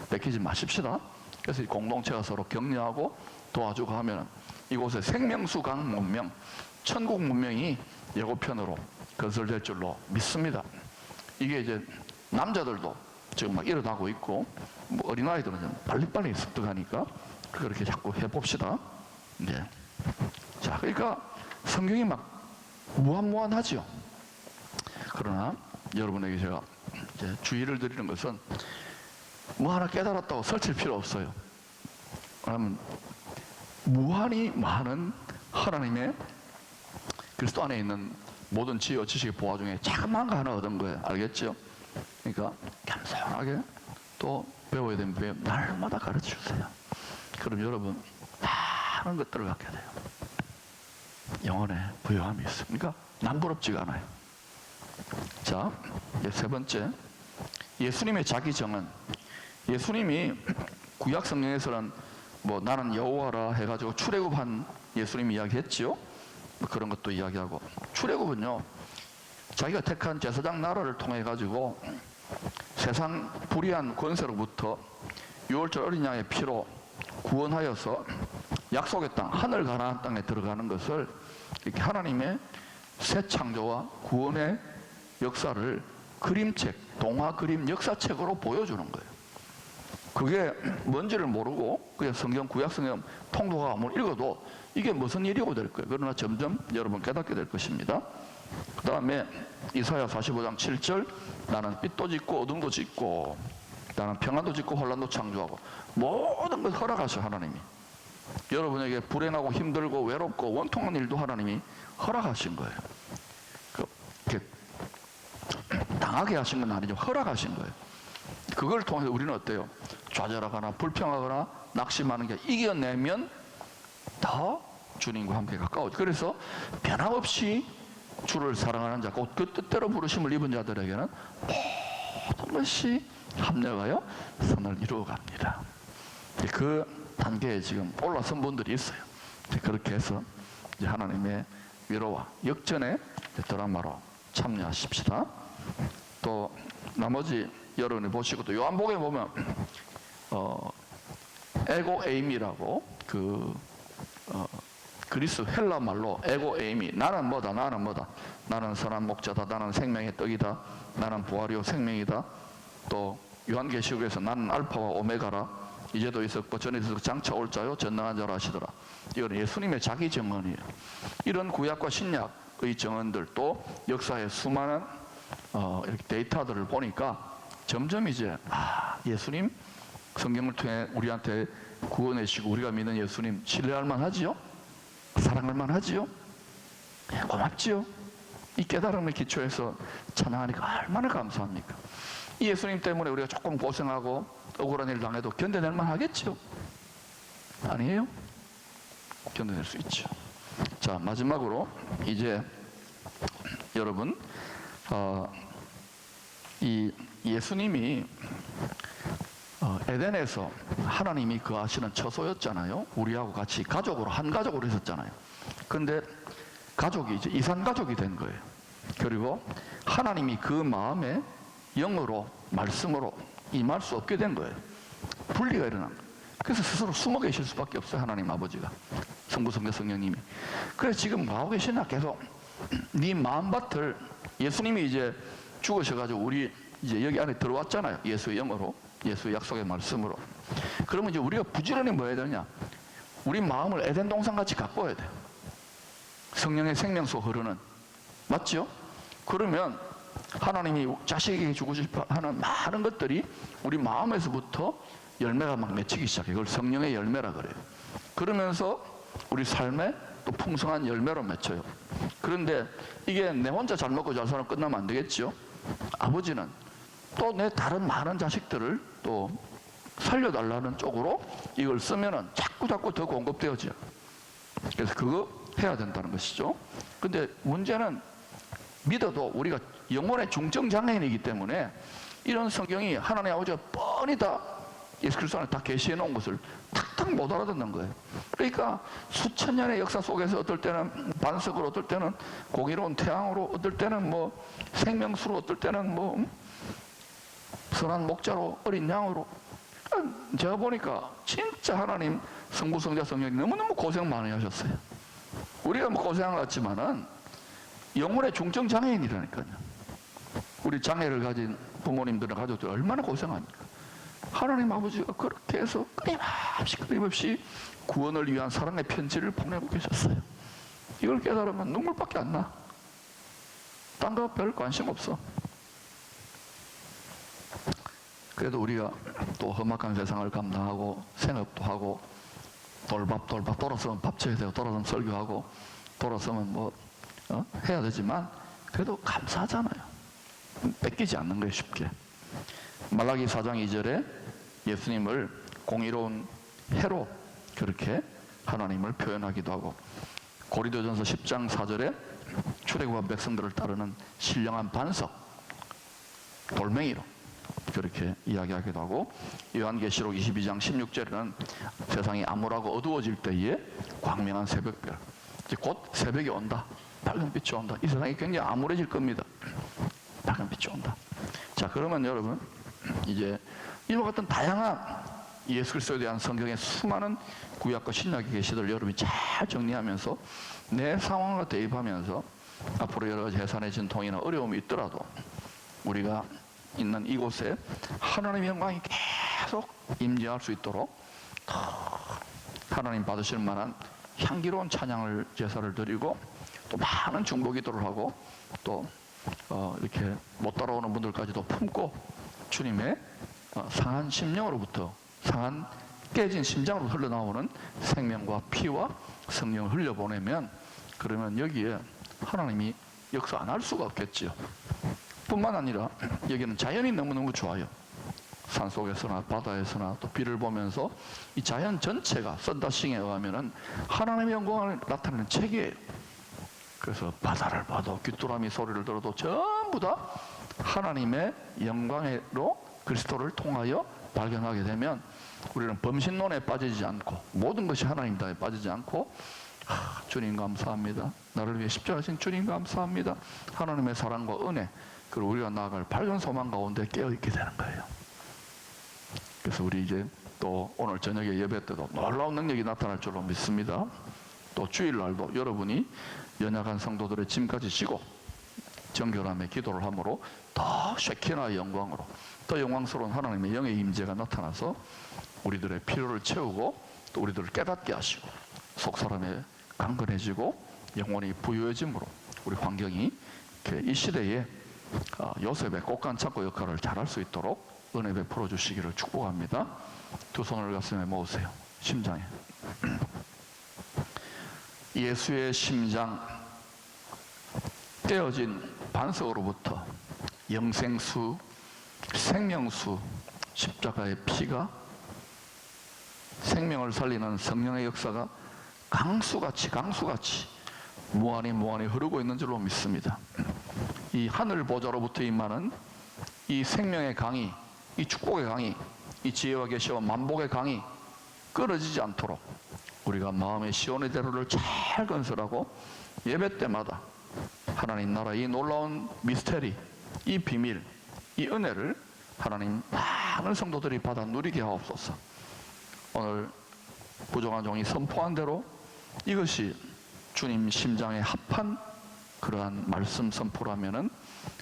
뺏기지 마십시다. 그래서 공동체가 서로 격려하고 도와주고 하면 이곳에 생명수강 문명, 천국 문명이 예고편으로 건설될 줄로 믿습니다. 이게 이제 남자들도 지금 막 일어나고 있고 뭐 어린아이들은 빨리빨리 습득하니까 그렇게 자꾸 해봅시다. 네. 자, 그러니까 성경이 막 무한무한하죠. 그러나 여러분에게 제가 이제 주의를 드리는 것은 뭐 하나 깨달았다고 설칠 필요 없어요. 왜냐하면 무한히 많은 하나님의 그리스도 안에 있는 모든 지혜와 지식의 보화 중에 작은 거 하나 얻은 거예요. 알겠죠? 그러니까 겸손하게 또 배워야 되면 날마다 가르쳐 주세요. 그럼 여러분 많은 것들을 갖게 돼요. 영혼에 부요함이 있습니까? 남부럽지가 않아요. 자, 세 번째, 예수님의 자기 정은. 예수님이 구약 성경에서는 뭐 나는 여호와라 해가지고 출애굽한 예수님 이야기했지요. 그런 것도 이야기하고, 출애굽은요 자기가 택한 제사장 나라를 통해 가지고 세상 불의한 권세로부터 유월절 어린 양의 피로 구원하여서 약속의 땅, 하늘 가나안 땅에 들어가는 것을 이렇게 하나님의 새 창조와 구원의 역사를 그림책, 동화 그림 역사책으로 보여주는 거예요. 그게 뭔지를 모르고 그냥 성경, 구약 성경 통독하고 한번 읽어도 이게 무슨 일이고 될 거예요. 그러나 점점 여러분 깨닫게 될 것입니다. 그 다음에 이사야 45장 7절, 나는 빛도 짓고 어둠도 짓고 나는 평안도 짓고 혼란도 창조하고, 모든 걸 허락하셔 하나님이. 여러분에게 불행하고 힘들고 외롭고 원통한 일도 하나님이 허락하신 거예요. 당하게 하신 건 아니죠. 허락하신 거예요. 그걸 통해서 우리는 어때요? 좌절하거나 불평하거나 낙심하는 게 이겨내면 더 주님과 함께 가까워져. 그래서 변함없이 주를 사랑하는 자, 곧 그 뜻대로 부르심을 입은 자들에게는 모든 것이 합력하여 선을 이루어갑니다. 그 단계에 지금 올라선 분들이 있어요. 그렇게 해서 이제 하나님의 위로와 역전의 드라마로 참여하십시다. 또 나머지 여러분이 보시고, 또 요한복음에 보면 에고 에임이라고 그리스 헬라 말로 에고 에임이, 나는 뭐다, 나는 뭐다, 나는 선한 목자다, 나는 생명의 떡이다, 나는 부활이요 생명이다. 또 요한계시록에서 나는 알파와 오메가라, 이제도 있었고 전에 있었고 장차 올 자요 전능한 자라 하시더라. 이건 예수님의 자기 증언이에요. 이런 구약과 신약의 증언들, 또 역사의 수많은 이렇게 데이터들을 보니까 점점 이제 예수님 성경을 통해 우리한테 구원해 주시고 우리가 믿는 예수님 신뢰할 만하지요? 사랑할 만하지요? 고맙지요? 이 깨달음을 기초해서 찬양하니까 얼마나 감사합니까? 이 예수님 때문에 우리가 조금 고생하고 억울한 일 당해도 견뎌낼 만하겠죠? 아니에요? 견뎌낼 수 있죠. 자, 마지막으로 이제 여러분 이 예수님이 에덴에서 하나님이 거하시는 처소였잖아요. 우리하고 같이 가족으로, 한 가족으로 있었잖아요. 근데 가족이 이제 이산가족이 된 거예요. 그리고 하나님이 그 마음에 영으로, 말씀으로 임할 수 없게 된 거예요. 분리가 일어난 거예요. 그래서 스스로 숨어 계실 수밖에 없어요. 하나님 아버지가, 성부, 성자, 성령님이. 그래서 지금 뭐 하고 계시나? 계속 네 마음밭을, 예수님이 이제 죽으셔가지고 우리 이제 여기 안에 들어왔잖아요. 예수의 영으로, 예수의 약속의 말씀으로. 그러면 이제 우리가 부지런히 뭐 해야 되냐? 우리 마음을 에덴 동산같이 가꿔야 돼요. 성령의 생명수 흐르는. 맞죠? 그러면 하나님이 자식에게 주고 싶어 하는 많은 것들이 우리 마음에서부터 열매가 막 맺히기 시작해요. 그걸 성령의 열매라 그래요. 그러면서 우리 삶에 또 풍성한 열매로 맺혀요. 그런데 이게 내 혼자 잘 먹고 잘 살면 끝나면 안 되겠죠? 아버지는 또 내 다른 많은 자식들을 또 살려달라는 쪽으로 이걸 쓰면은 자꾸 더 공급되어져요. 그래서 그거 해야 된다는 것이죠. 근데 문제는 믿어도 우리가 영혼의 중증 장애인이기 때문에 이런 성경이 하나님 아버지가 뻔히 다 예수 그리스도 안에 다 계시해 놓은 것을 탁탁 못 알아듣는 거예요. 그러니까 수천 년의 역사 속에서 어떨 때는 반석으로, 어떨 때는 공의로운 태양으로, 어떨 때는 뭐 생명수로, 어떨 때는 뭐 선한 목자로, 어린 양으로. 제가 보니까 진짜 하나님 성부, 성자, 성령이 너무너무 고생 많이 하셨어요. 우리가 뭐 고생한 것 같지만은 영혼의 중증 장애인이라니까요. 우리 장애를 가진 부모님들은, 가족들 얼마나 고생합니까? 하나님 아버지가 그렇게 해서 끊임없이 구원을 위한 사랑의 편지를 보내고 계셨어요. 이걸 깨달으면 눈물밖에 안 나. 딴 거 별 관심 없어. 그래도 우리가 또 험악한 세상을 감당하고 생업도 하고 돌아서면 밥 줘야 되고, 돌아서면 설교하고, 돌아서면 뭐 해야 되지만 그래도 감사하잖아요. 뺏기지 않는 거예요, 쉽게. 말라기 4장 2절에 예수님을 공의로운 해로 그렇게 하나님을 표현하기도 하고, 고린도전서 10장 4절에 출애굽한 백성들을 따르는 신령한 반석, 돌멩이로 그렇게 이야기하기도 하고, 요한계시록 22장 16절에는 세상이 암울하고 어두워질 때에 광명한 새벽별, 이제 곧 새벽이 온다, 밝은 빛이 온다, 이 세상이 굉장히 암울해질 겁니다. 밝은 빛이 온다. 자, 그러면 여러분, 이제 이와 같은 다양한 예수 그리스도에 대한 성경의 수많은 구약과 신약의 계시들을 여러분이 잘 정리하면서 내 상황과 대입하면서 앞으로 여러 가지 해산의 진통이나 어려움이 있더라도 우리가 있는 이곳에 하나님의 영광이 계속 임재할 수 있도록 하나님 받으실 만한 향기로운 찬양을 제사를 드리고, 또 많은 중보 기도를 하고, 또 이렇게 못 따라오는 분들까지도 품고 주님의 상한 심령으로부터, 상한 깨진 심장으로 흘러나오는 생명과 피와 성령을 흘려보내면, 그러면 여기에 하나님이 역사 안 할 수가 없겠지요. 뿐만 아니라 여기는 자연이 너무너무 좋아요. 산속에서나 바다에서나 또 비를 보면서 이 자연 전체가 썬다싱에 의하면은 하나님의 영광을 나타내는 책이에요. 그래서 바다를 봐도 귀뚜라미 소리를 들어도 전부 다 하나님의 영광으로 그리스도를 통하여 발견하게 되면 우리는 범신론에 빠지지 않고, 모든 것이 하나님다에 빠지지 않고, 주님 감사합니다, 나를 위해 십자가 진 주님 감사합니다, 하나님의 사랑과 은혜, 그리고 우리가 나아갈 밝은 소망 가운데 깨어있게 되는 거예요. 그래서 우리 이제 또 오늘 저녁에 예배 때도 놀라운 능력이 나타날 줄로 믿습니다. 또 주일날도 여러분이 연약한 성도들의 짐까지 지고 정결함에 기도를 함으로 더 쉐키나의 영광으로, 더 영광스러운 하나님의 영의 임재가 나타나서 우리들의 필요를 채우고 또 우리들을 깨닫게 하시고 속사람에 강건해지고 영혼이 부유해짐으로 우리 환경이 이 시대에 요셉의 꽃간창고 역할을 잘할 수 있도록 은혜 베풀어 주시기를 축복합니다. 두 손을 가슴에 모으세요. 심장에. 예수의 심장, 떼어진 반석으로부터 영생수, 생명수, 십자가의 피가, 생명을 살리는 성령의 역사가 강수같이 무한히 흐르고 있는 줄로 믿습니다. 이 하늘 보좌로부터 임하는 이 생명의 강이, 이 축복의 강이, 이 지혜와 계시와 만복의 강이 끊어지지 않도록 우리가 마음의 시온의 대로를 잘 건설하고 예배 때마다 하나님 나라 이 놀라운 미스테리, 이 비밀, 이 은혜를 하나님 많은 성도들이 받아 누리게 하옵소서. 오늘 부정한 종이 선포한 대로 이것이 주님 심장에 합한 그러한 말씀 선포라면은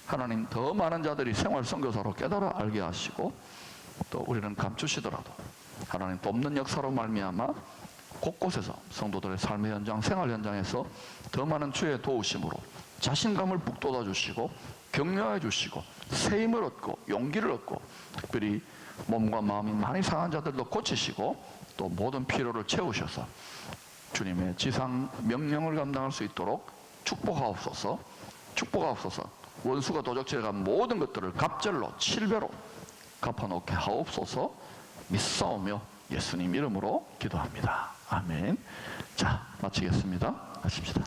하나님 더 많은 자들이 생활 선교사로 깨달아 알게 하시고, 또 우리는 감추시더라도 하나님 돕는 역사로 말미암아 곳곳에서 성도들의 삶의 현장, 생활 현장에서 더 많은 주의 도우심으로 자신감을 북돋아 주시고 격려해 주시고 새 힘을 얻고 용기를 얻고, 특별히 몸과 마음이 많이 상한 자들도 고치시고 또 모든 필요를 채우셔서 주님의 지상 명령을 감당할 수 있도록 축복하옵소서. 원수가 도적질한 모든 것들을 갑절로 7배로 갚아놓게 하옵소서. 믿사오며 예수님 이름으로 기도합니다. 아멘. 자, 마치겠습니다. 마칩시다.